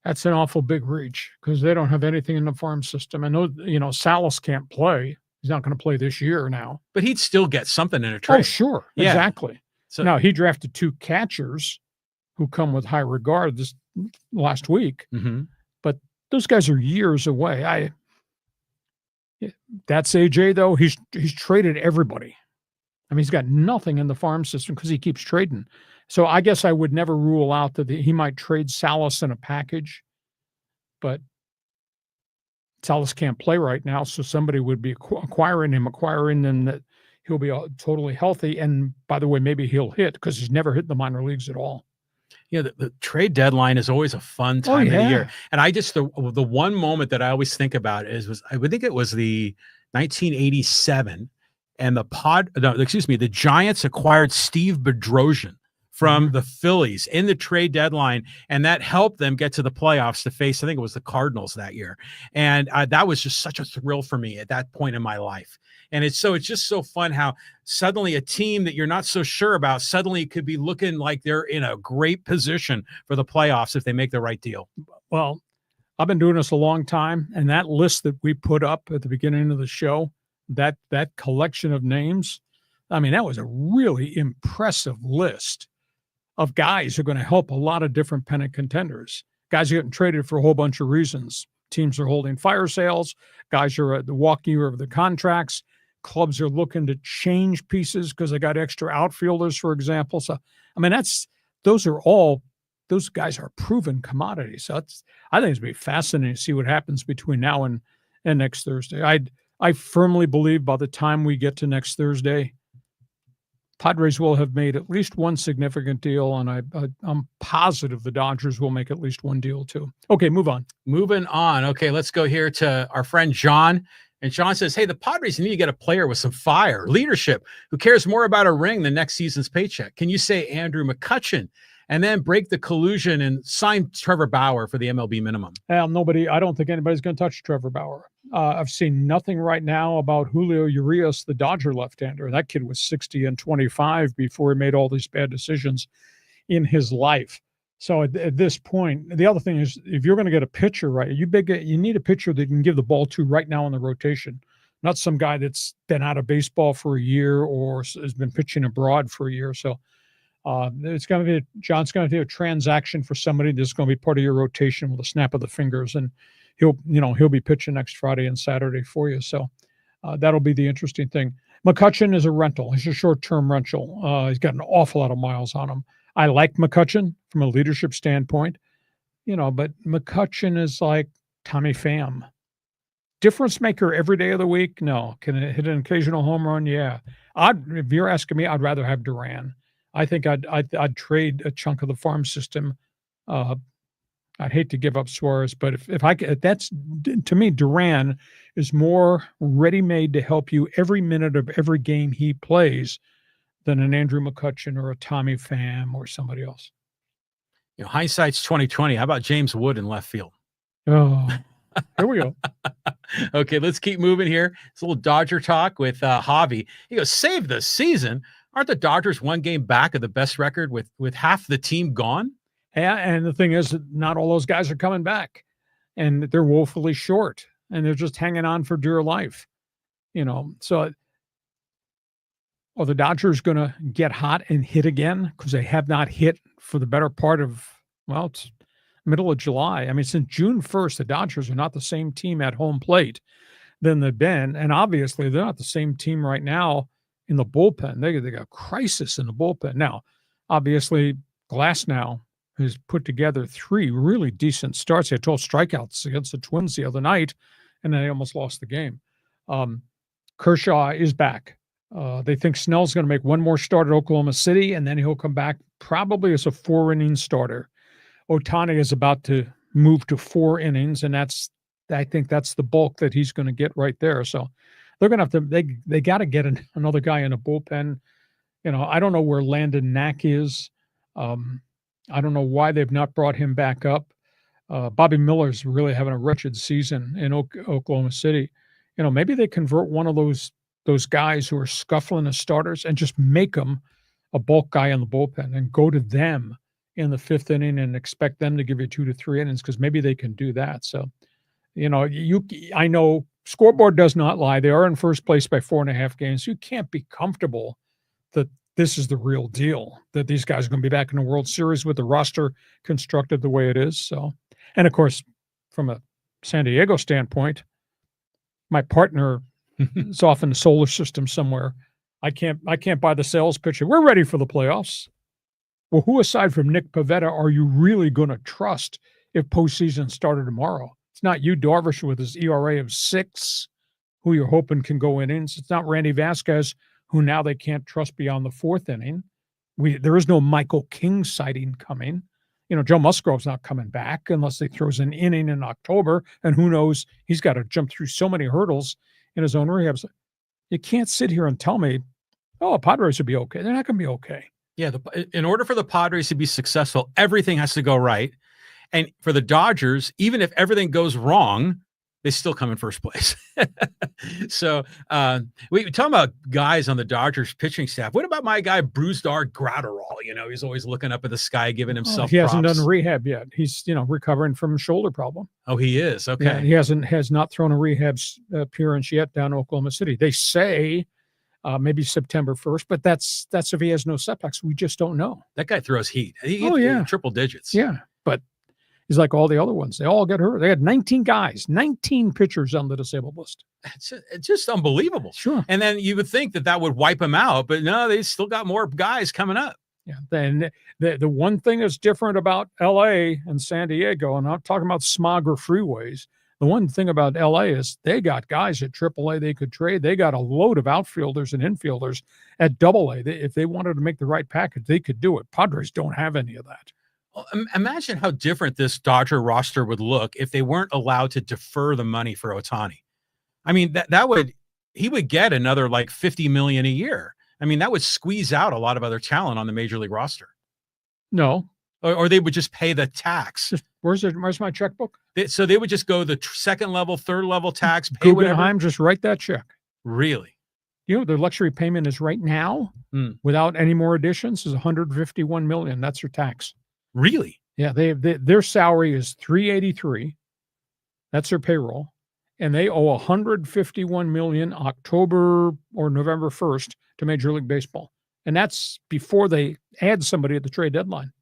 That's an awful big reach because they don't have anything in the farm system. I know, you know, Salas can't play. He's not going to play this year now. But he'd still get something in a trade. Oh, sure. Yeah. Exactly. So now he drafted 2 catchers who come with high regard this last week. But those guys are years away. That's AJ, though. He's traded everybody. I mean, he's got nothing in the farm system because he keeps trading. So I guess I would never rule out that he might trade Salas in a package, but Salas can't play right now. So somebody would be acquiring him that he'll be totally healthy. And by the way, maybe he'll hit because he's never hit the minor leagues at all. Yeah, the trade deadline is always a fun time of the year. And I just, the one moment that I always think about I would think it was the 1987 and the Giants acquired Steve Bedrosian from the Phillies in the trade deadline, and that helped them get to the playoffs to face, I think it was the Cardinals that year. And that was just such a thrill for me at that point in my life. And it's just so fun how suddenly a team that you're not so sure about suddenly could be looking like they're in a great position for the playoffs if they make the right deal. Well, I've been doing this a long time, and that list that we put up at the beginning of the show, that collection of names, I mean, that was a really impressive list of guys who are going to help a lot of different pennant contenders. Guys are getting traded for a whole bunch of reasons. Teams are holding fire sales. Guys are at the walking year of the contracts. Clubs are looking to change pieces because they got extra outfielders, for example. So, I mean, those guys are proven commodities. So I think it's going to be fascinating to see what happens between now and next Thursday. I firmly believe by the time we get to next Thursday, Padres will have made at least one significant deal, and I'm positive the Dodgers will make at least one deal too. Okay, move on. Moving on. Okay, let's go here to our friend John. And John says, hey, the Padres need to get a player with some fire, leadership, who cares more about a ring than next season's paycheck. Can you say Andrew McCutchen and then break the collusion and sign Trevor Bauer for the MLB minimum? Well, I don't think anybody's going to touch Trevor Bauer. I've seen nothing right now about Julio Urias, the Dodger left-hander. That kid was 60 and 25 before he made all these bad decisions in his life. So at this point, the other thing is, if you're going to get a pitcher, right, you need a pitcher that you can give the ball to right now in the rotation, not some guy that's been out of baseball for a year or has been pitching abroad for a year. So John's going to do a transaction for somebody that's going to be part of your rotation with a snap of the fingers, and he'll be pitching next Friday and Saturday for you. So that'll be the interesting thing. McCutchen is a rental. He's a short-term rental. He's got an awful lot of miles on him. I like McCutchen from a leadership standpoint, but McCutchen is like Tommy Pham. Difference maker every day of the week? No. Can it hit an occasional home run? Yeah. If you're asking me, I'd rather have Duran. I think I'd trade a chunk of the farm system. I'd hate to give up Suarez, but to me, Duran is more ready-made to help you every minute of every game he plays than an Andrew McCutchen or a Tommy Pham or somebody else. Hindsight's 2020. How about James Wood in left field? Oh, here we go. Okay, let's keep moving here. It's a little Dodger talk with Javi. He goes, save the season. Aren't the Dodgers one game back of the best record with half the team gone? Yeah, and the thing is, not all those guys are coming back, and they're woefully short, and they're just hanging on for dear life. So are the Dodgers going to get hot and hit again? Because they have not hit for the better part of, it's middle of July. I mean, since June 1st, the Dodgers are not the same team at home plate than they've been. And obviously, they're not the same team right now in the bullpen. They got a crisis in the bullpen. Now, obviously, Glasnow has put together 3 really decent starts. He had 12 strikeouts against the Twins the other night, and then they almost lost the game. Kershaw is back. They think Snell's going to make one more start at Oklahoma City, and then he'll come back probably as a 4-inning starter. Ohtani is about to move to 4 innings, and I think that's the bulk that he's going to get right there. So they're going to have to they got to get another guy in a bullpen. I don't know where Landon Knack is. I don't know why they've not brought him back up. Bobby Miller's really having a wretched season in Oklahoma City. Maybe they convert one of those guys who are scuffling as starters and just make them a bulk guy in the bullpen and go to them in the 5th inning and expect them to give you 2 to 3 innings, because maybe they can do that. So, I know scoreboard does not lie. They are in first place by 4.5 games. You can't be comfortable that this is the real deal, that these guys are going to be back in the World Series with the roster constructed the way it is. So, and of course, from a San Diego standpoint, my partner is off in the solar system somewhere. I can't buy the sales pitch. We're ready for the playoffs. Well, who aside from Nick Pivetta are you really going to trust if postseason started tomorrow? It's not Yu Darvish with his ERA of 6, who you're hoping can go innings. It's not Randy Vasquez, who now they can't trust beyond the 4th inning. There is no Michael King sighting coming. Joe Musgrove's not coming back unless he throws an inning in October, and who knows, he's got to jump through so many hurdles in his own rehab. You can't sit here and tell me, Padres will be okay. They're not going to be okay. Yeah, in order for the Padres to be successful, everything has to go right. And for the Dodgers, even if everything goes wrong, they still come in first place. So we talk about guys on the Dodgers pitching staff. What about my guy, Brusdar Graterol? He's always looking up at the sky, giving himself he props. hasn't done rehab yet. He's, recovering from a shoulder problem. Oh, he is? Okay. Yeah, he has not thrown a rehab appearance yet down in Oklahoma City. They say maybe September 1st, but that's if he has no setbacks. We just don't know. That guy throws heat. He triple digits. Yeah, but He's like all the other ones. They all get hurt. They had 19 guys, 19 pitchers on the disabled list. It's just unbelievable. Sure. And then you would think that would wipe them out, but no, they still got more guys coming up. Yeah. Then the one thing that's different about LA and San Diego, and I'm not talking about smog or freeways. The one thing about LA is they got guys at AAA they could trade. They got a load of outfielders and infielders at AA. If they wanted to make the right package, they could do it. Padres don't have any of that. Well, imagine how different this Dodger roster would look if they weren't allowed to defer the money for Ohtani. I mean, he would get another like $50 million a year. I mean, that would squeeze out a lot of other talent on the major league roster. No. Or they would just pay the tax. Where's my checkbook? So they would just go the second level, third level tax, pay Guggenheim, just write that check. Really? You know, their luxury payment is right now, without any more additions, is $151 million. That's their tax. Really? Yeah, their salary is $383. That's their payroll. And they owe $151 million October or November 1st to Major League Baseball. And that's before they add somebody at the trade deadline.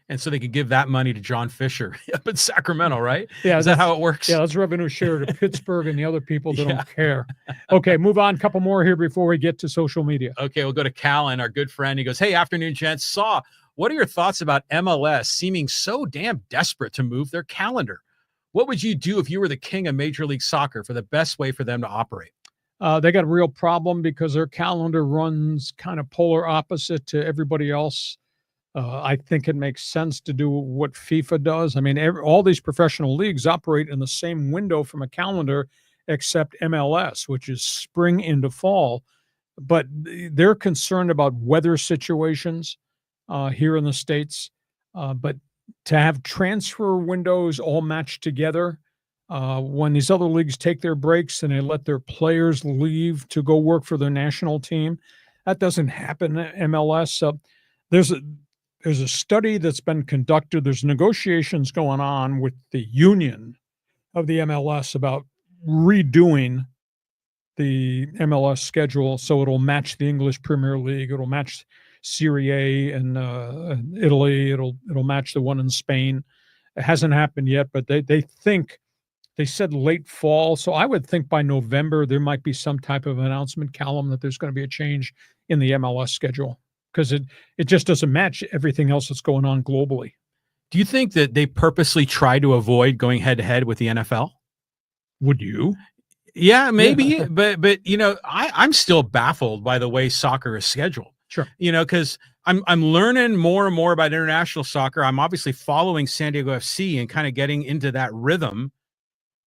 And so they could give that money to John Fisher up in Sacramento, right? Yeah. Is that how it works? Yeah, that's revenue share to Pittsburgh and the other people that don't care. Okay, move on. A couple more here before we get to social media. Okay, we'll go to Callan, our good friend. He goes, hey, afternoon, gents. What are your thoughts about MLS seeming so damn desperate to move their calendar? What would you do if you were the king of Major League Soccer for the best way for them to operate? They got a real problem because their calendar runs kind of polar opposite to everybody else. I think it makes sense to do what FIFA does. I mean, all these professional leagues operate in the same window from a calendar, except MLS, which is spring into fall. But they're concerned about weather situations here in the States. But to have transfer windows all matched together, when these other leagues take their breaks and they let their players leave to go work for their national team, that doesn't happen in MLS. So there's a study that's been conducted. There's negotiations going on with the union of the MLS about redoing the MLS schedule so it'll match the English Premier League. It'll match Serie A in Italy. It'll match the one in Spain. It hasn't happened yet, but they said late fall. So I would think by November there might be some type of announcement, Callum, that there's going to be a change in the MLS schedule, because it just doesn't match everything else that's going on globally. Do you think that they purposely try to avoid going head-to-head with the NFL? Would you? Yeah, maybe. Yeah. But you know, I'm still baffled by the way soccer is scheduled. Sure. You know, because I'm learning more and more about international soccer. I'm obviously following San Diego FC and kind of getting into that rhythm.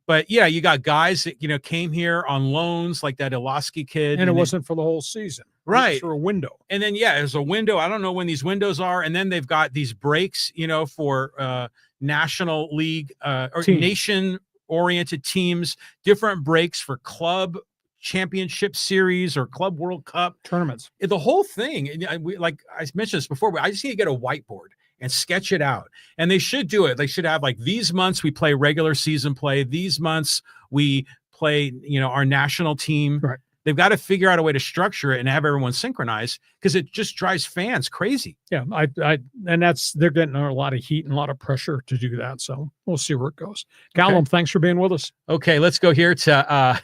But yeah, you got guys that, you know, came here on loans, like that Iloski kid. And it wasn't for the whole season. Right. It was for a window. And then, yeah, there's a window. I don't know when these windows are. And then they've got these breaks, you know, for National League or nation-oriented teams, different breaks for club championship series or club World Cup tournaments. The whole thing. Like I mentioned this before, but I just need to get a whiteboard and sketch it out. And they should do it. They should have like these months we play regular season play. These months we play, you know, our national team. Right. They've got to figure out a way to structure it and have everyone synchronized, because it just drives fans crazy. Yeah, and they're getting a lot of heat and a lot of pressure to do that. So we'll see where it goes. Callum, thanks for being with us. Okay, let's go here to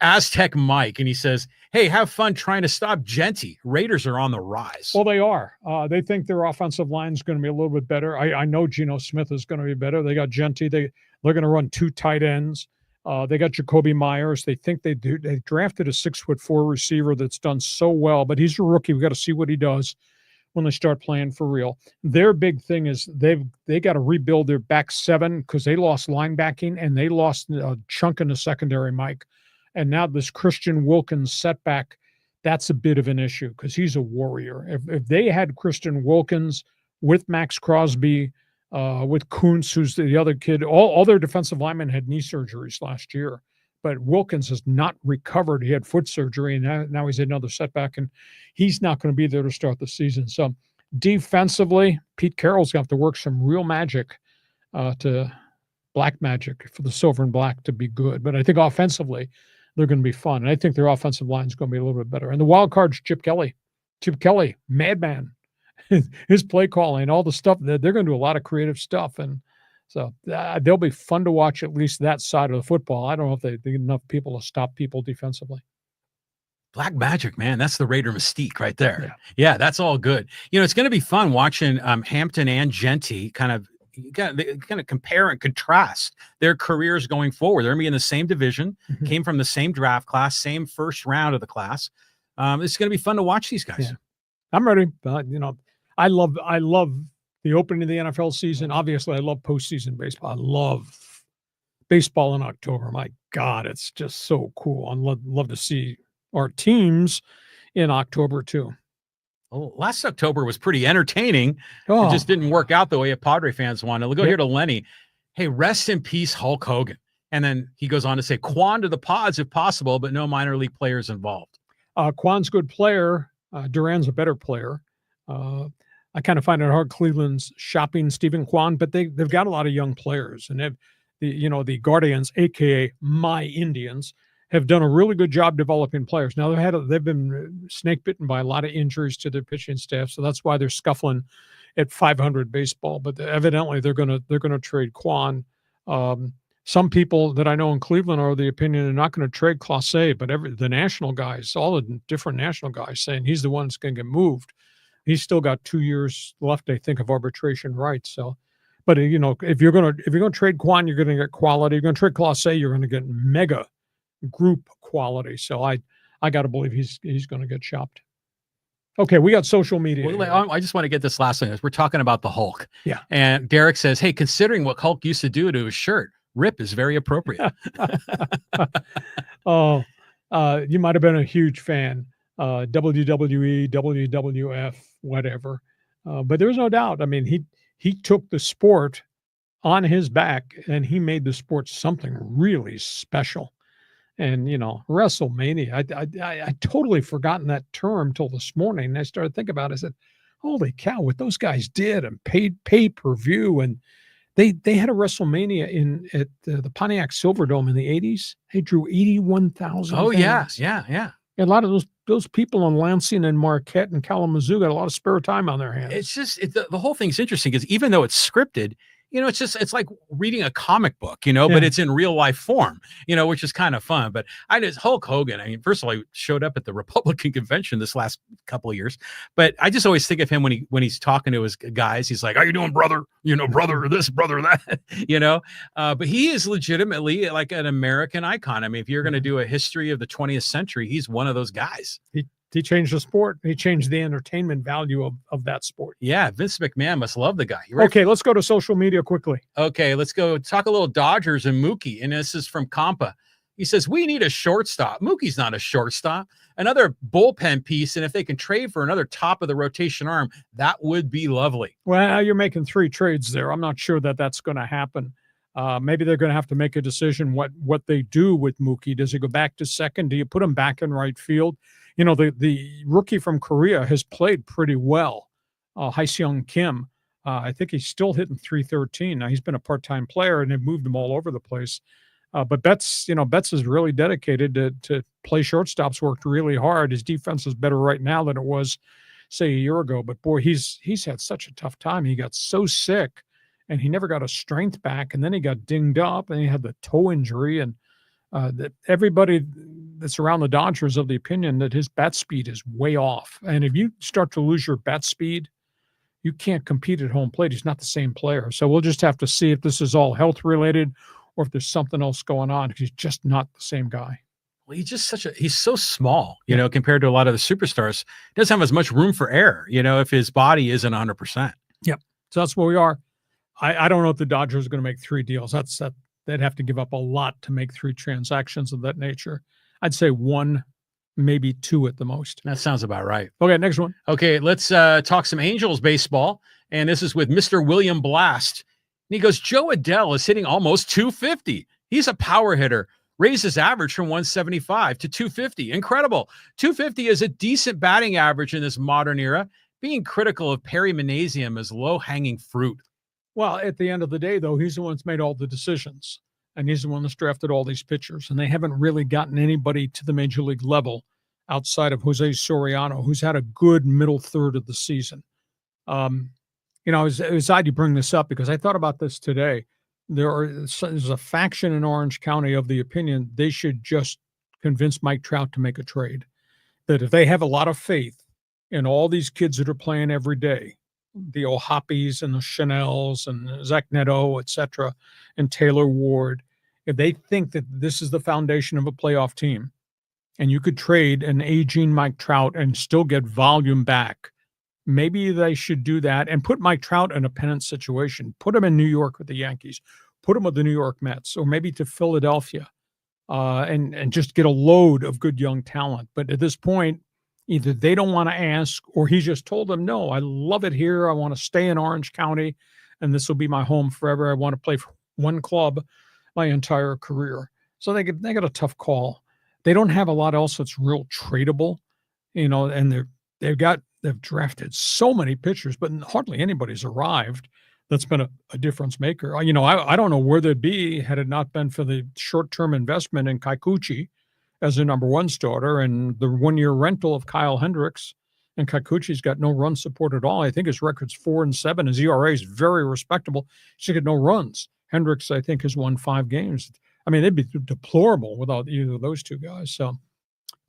Aztec Mike, and he says, "Hey, have fun trying to stop Genty. Raiders are on the rise." Well, they are. They think their offensive line is going to be a little bit better. I know Geno Smith is going to be better. They got Genty. They're going to run 2 tight ends. They got Jacoby Myers. They think they drafted a 6'4" receiver that's done so well, but he's a rookie. We got to see what he does when they start playing for real. Their big thing is they got to rebuild their back 7, because they lost linebacking and they lost a chunk in the secondary, Mike. And now this Christian Wilkins setback, that's a bit of an issue because he's a warrior. If they had Christian Wilkins with Max Crosby, with Kuntz, who's the other kid, all their defensive linemen had knee surgeries last year, but Wilkins has not recovered. He had foot surgery, and now he's had another setback, and he's not going to be there to start the season. So defensively, Pete Carroll's going to have to work some real magic black magic for the silver and black to be good. But I think offensively, they're going to be fun. And I think their offensive line is going to be a little bit better. And the wild card's Chip Kelly. Chip Kelly, madman. His play calling, all the stuff, they're going to do a lot of creative stuff. And So they'll be fun to watch, at least that side of the football. I don't know if they get enough people to stop people defensively. Black magic, man. That's the Raider mystique right there. Yeah, Yeah, that's all good. It's going to be fun watching Hampton and Genty kind of compare and contrast their careers going forward. They're going to be in the same division, came from the same draft class, same first round of the class. It's going to be fun to watch these guys. Yeah. I'm ready. I love the opening of the NFL season. Obviously, I love postseason baseball. I love baseball in October. My God, it's just so cool. I love to see our teams in October too. Well, last October was pretty entertaining. Oh. It just didn't work out the way a Padre fans wanted. We'll go here to Lenny. Hey, rest in peace, Hulk Hogan. And then he goes on to say, KWAN to the pods if possible, but no minor league players involved. KWAN's a good player. Duran's a better player. I kind of find it hard. Cleveland's shopping Stephen KWAN, but they've got a lot of young players, and the Guardians, aka my Indians, have done a really good job developing players. Now they've been snake bitten by a lot of injuries to their pitching staff, so that's why they're scuffling at 500 baseball. But evidently they're gonna trade KWAN. Some people that I know in Cleveland are of the opinion they're not going to trade CLASE, but the national guys, all the different national guys, saying he's the one that's going to get moved. He's still got 2 years left, I think, of arbitration rights. So, but if you're going to trade KWAN, you're going to get quality. You're going to trade CLASE, you're going to get mega group quality. So I got to believe he's going to get shopped. Okay, we got social media. Well, I just want to get this last thing. We're talking about the Hulk. Yeah. And Derek says, hey, considering what Hulk used to do to his shirt, rip is very appropriate. You might have been a huge fan. WWE, WWF, whatever. But there's no doubt. I mean, he took the sport on his back and he made the sport something really special. And, WrestleMania, I totally forgotten that term till this morning. And I started thinking about it. I said, holy cow, what those guys did and pay-per-view. And they had a WrestleMania at the Pontiac Silverdome in the 80s. They drew 81,000 Oh, fans. yeah. And a lot of those people in Lansing and Marquette and Kalamazoo got a lot of spare time on their hands. It's just the whole thing's interesting because even though it's scripted, it's like reading a comic book, but it's in real life form, which is kind of fun. But Hulk Hogan, I mean, first of all, he showed up at the Republican convention this last couple of years, but I just always think of him when he's talking to his guys, he's like, how you doing, brother? Brother this, brother that, but he is legitimately like an American icon. I mean, if you're going to do a history of the 20th century, he's one of those guys. He changed the sport. He changed the entertainment value of that sport. Yeah, Vince McMahon must love the guy. Okay, let's go to social media quickly. Okay, let's go talk a little Dodgers and Mookie. And this is from Compa. He says, we need a shortstop. Mookie's not a shortstop. Another bullpen piece, and if they can trade for another top of the rotation arm, that would be lovely. Well, you're making 3 trades there. I'm not sure that's going to happen. Maybe they're going to have to make a decision what they do with Mookie. Does he go back to second? Do you put him back in right field? The rookie from Korea has played pretty well, Hae-Seung Kim. I think he's still hitting .313. Now, he's been a part-time player, and they've moved him all over the place. But Betts is really dedicated to play shortstops, worked really hard. His defense is better right now than it was, say, a year ago. But, boy, he's had such a tough time. He got so sick, and he never got his strength back. And then he got dinged up, and he had the toe injury. And that everybody that's around the Dodgers of the opinion that his bat speed is way off. And if you start to lose your bat speed, you can't compete at home plate. He's not the same player. So we'll just have to see if this is all health related or if there's something else going on, because he's just not the same guy. Well, he's so small, compared to a lot of the superstars. He doesn't have as much room for error, if his body isn't 100%. Yep. So that's where we are. I don't know if the Dodgers are going to make 3 deals. They'd have to give up a lot to make 3 transactions of that nature. I'd say 1, maybe 2 at the most. That sounds about right. Okay, next one. Okay, let's talk some Angels baseball. And this is with Mr. William Blast. And he goes, Joe Adele is hitting almost 250. He's a power hitter. Raised his average from 175 to 250. Incredible. 250 is a decent batting average in this modern era. Being critical of Perry Manasium is low-hanging fruit. Well, at the end of the day, though, he's the one that's made all the decisions. And he's the one that's drafted all these pitchers. And they haven't really gotten anybody to the major league level outside of Jose Soriano, who's had a good middle third of the season. It was odd you bring this up because I thought about this today. There's a faction in Orange County of the opinion they should just convince Mike Trout to make a trade. That if they have a lot of faith in all these kids that are playing every day, the O'Hoppes and the Chanels and Zach Neto, et cetera, and Taylor Ward, if they think that this is the foundation of a playoff team, and you could trade an aging Mike Trout and still get volume back, maybe they should do that and put Mike Trout in a pennant situation. Put him in New York with the Yankees. Put him with the New York Mets, or maybe to Philadelphia, and just get a load of good young talent. But at this point, either they don't want to ask, or he just told them, no, I love it here. I want to stay in Orange County, and this will be my home forever. I want to play for one club my entire career. So they got a tough call. They don't have a lot else that's real tradable, and they've drafted so many pitchers, but hardly anybody's arrived that's been a difference maker. I don't know where they'd be had it not been for the short-term investment in Kikuchi as a number one starter and the one-year rental of Kyle Hendricks. And Kikuchi's got no run support at all. I think his record's 4-7. His ERA is very respectable. He's got no runs. Hendricks, I think, has won 5 games. I mean, they'd be deplorable without either of those two guys. So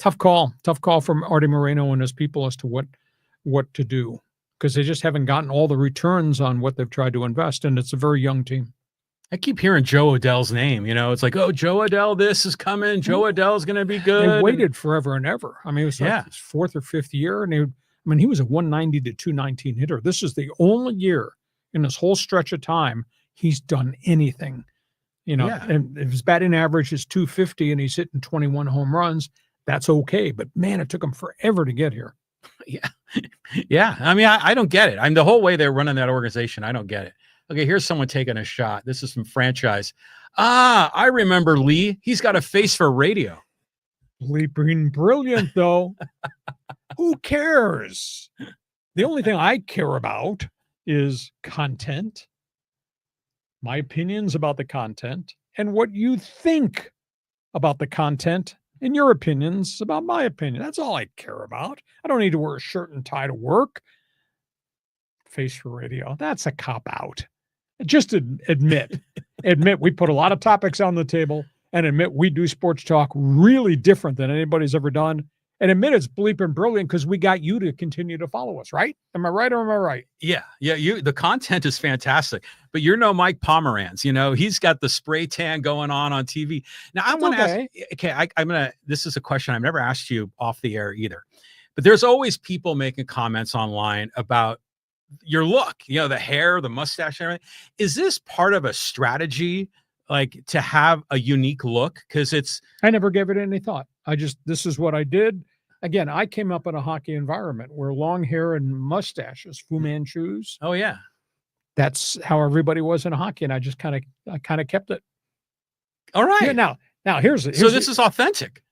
tough call from Artie Moreno and his people as to what to do, because they just haven't gotten all the returns on what they've tried to invest, and it's a very young team. I keep hearing Joe Adell's name. It's like, oh, Joe Adell, this is coming. Joe Adell's going to be good. They waited forever and ever. I mean, it was like his 4th or 5th year, and he was a 190 to 219 hitter. This is the only year in this whole stretch of time he's done anything. And if his batting average is 250 and he's hitting 21 home runs, that's okay. But man, it took him forever to get here. Yeah. Yeah. I mean, I don't get it. The whole way they're running that organization, I don't get it. Okay, here's someone taking a shot. This is from Franchise. I remember Lee. He's got a face for radio. Bleeping brilliant, though. Who cares? The only thing I care about is content, my opinions about the content, and what you think about the content and your opinions about my opinion. That's all I care about. I don't need to wear a shirt and tie to work. Face for radio. That's a cop-out. Just admit we put a lot of topics on the table, and admit we do sports talk really different than anybody's ever done, and admit it's bleeping brilliant because we got you to continue to follow us, right? Am I right or am I right? Yeah. The content is fantastic, but you're no Mike Pomerantz. He's got the spray tan going on TV. Now I want to ask, this is a question I've never asked you off the air either, but there's always people making comments online about your look, the hair, the mustache, and everything. Is this part of a strategy, like to have a unique look? Because I never gave it any thought. This is what I did. Again, I came up in a hockey environment where long hair and mustaches, Fu Manchus. Oh yeah. That's how everybody was in hockey. And I just kind of kept it. All right. Yeah, now here's so this is authentic.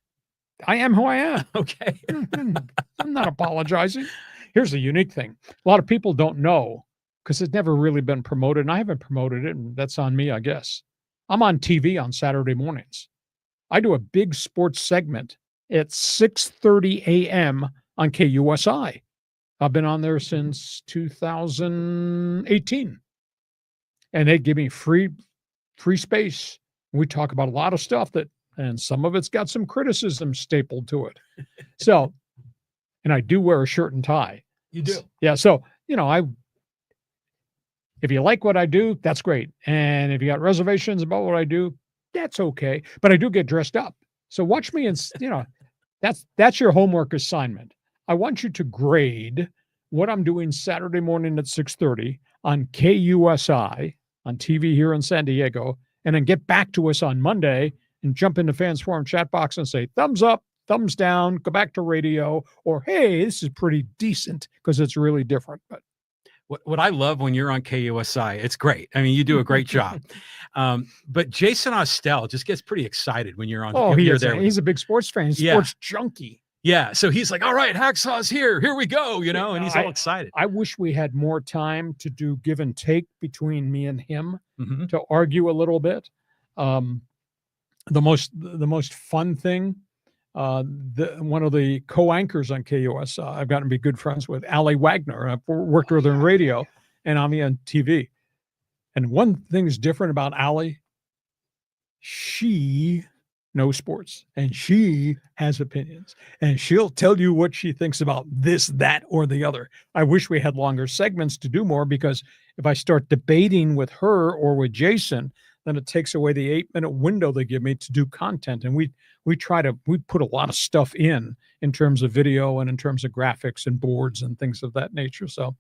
I am who I am. Okay. I'm not apologizing. Here's the unique thing. A lot of people don't know because it's never really been promoted, and I haven't promoted it, and that's on me, I guess. I'm on TV on Saturday mornings. I do a big sports segment at 6:30 a.m. on KUSI. I've been on there since 2018. And they give me free space. We talk about a lot of stuff and some of it's got some criticism stapled to it. So, and I do wear a shirt and tie. You do? Yeah. So, if you like what I do, that's great. And if you got reservations about what I do, that's okay. But I do get dressed up. So watch me and, that's your homework assignment. I want you to grade what I'm doing Saturday morning at 6:30 on KUSI on TV here in San Diego, and then get back to us on Monday and jump into Fans Forum chat box and say, thumbs up, thumbs down, go back to radio, or, hey, this is pretty decent, because it's really different. But what I love when you're on KUSI, it's great. I mean, you do a great job. But Jason Ostell just gets pretty excited when you're on. Oh, he's a big sports fan. He's a sports junkie. Yeah. So he's like, all right, Hacksaw's here. Here we go. And he's all excited. I wish we had more time to do give and take between me and him to argue a little bit. The most fun thing, one of the co-anchors on KUSI, I've gotten to be good friends with, Ali Wagner. I've worked with her in radio and on me on TV. And one thing's different about Allie. She knows sports and she has opinions and she'll tell you what she thinks about this, that, or the other. I wish we had longer segments to do more, because if I start debating with her or with Jason, then it takes away the 8-minute window they give me to do content. And we put a lot of stuff in terms of video and in terms of graphics and boards and things of that nature. So,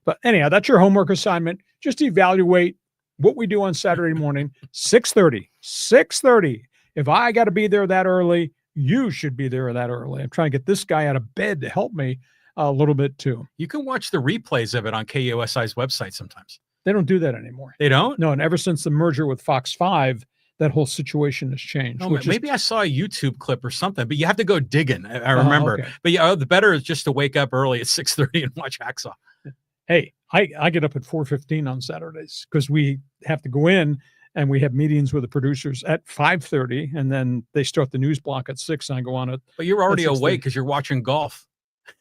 but anyhow, that's your homework assignment. Just evaluate what we do on Saturday morning, 6:30. If I got to be there that early, you should be there that early. I'm trying to get this guy out of bed to help me a little bit too. You can watch the replays of it on KUSI's website sometimes. They don't do that anymore. They don't? No, and ever since the merger with Fox 5, that whole situation has changed. Oh, maybe I saw a YouTube clip or something, but you have to go digging. I remember. Okay. But yeah, the better is just to wake up early at 6:30 and watch Hacksaw. Hey, I get up at 4:15 on Saturdays because we have to go in and we have meetings with the producers at 5:30, and then they start the news block at 6, and I go on it. But you're already awake because you're watching golf.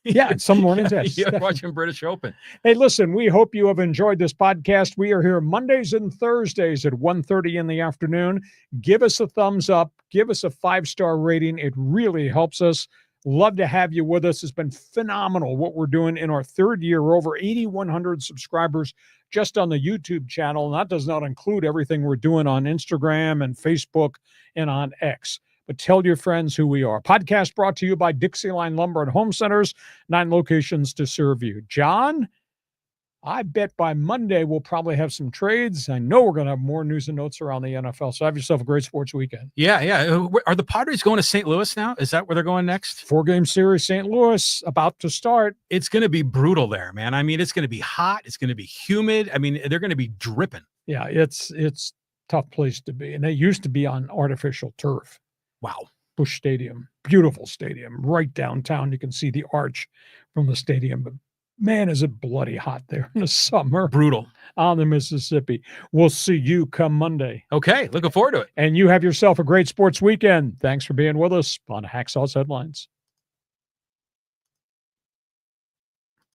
Yeah, some mornings, yes. You're watching British Open. Hey, listen, we hope you have enjoyed this podcast. We are here Mondays and Thursdays at 1:30 in the afternoon. Give us a thumbs up. Give us a 5-star rating. It really helps us. Love to have you with us. It's been phenomenal what we're doing in our 3rd year. We're over 8,100 subscribers just on the YouTube channel. And that does not include everything we're doing on Instagram and Facebook and on X. But tell your friends who we are. Podcast brought to you by Dixie Line Lumber and Home Centers, 9 locations to serve you. John, I bet by Monday we'll probably have some trades. I know we're going to have more news and notes around the NFL. So have yourself a great sports weekend. Yeah. Are the Padres going to St. Louis now? Is that where they're going next? 4-game series, St. Louis, about to start. It's going to be brutal there, man. I mean, it's going to be hot. It's going to be humid. I mean, they're going to be dripping. Yeah, it's a tough place to be. And they used to be on artificial turf. Wow. Busch Stadium, beautiful stadium, right downtown. You can see the arch from the stadium, but man, is it bloody hot there in the summer. Brutal. On the Mississippi. We'll see you come Monday. Okay, looking forward to it. And you have yourself a great sports weekend. Thanks for being with us on Hacksaw's Headlines.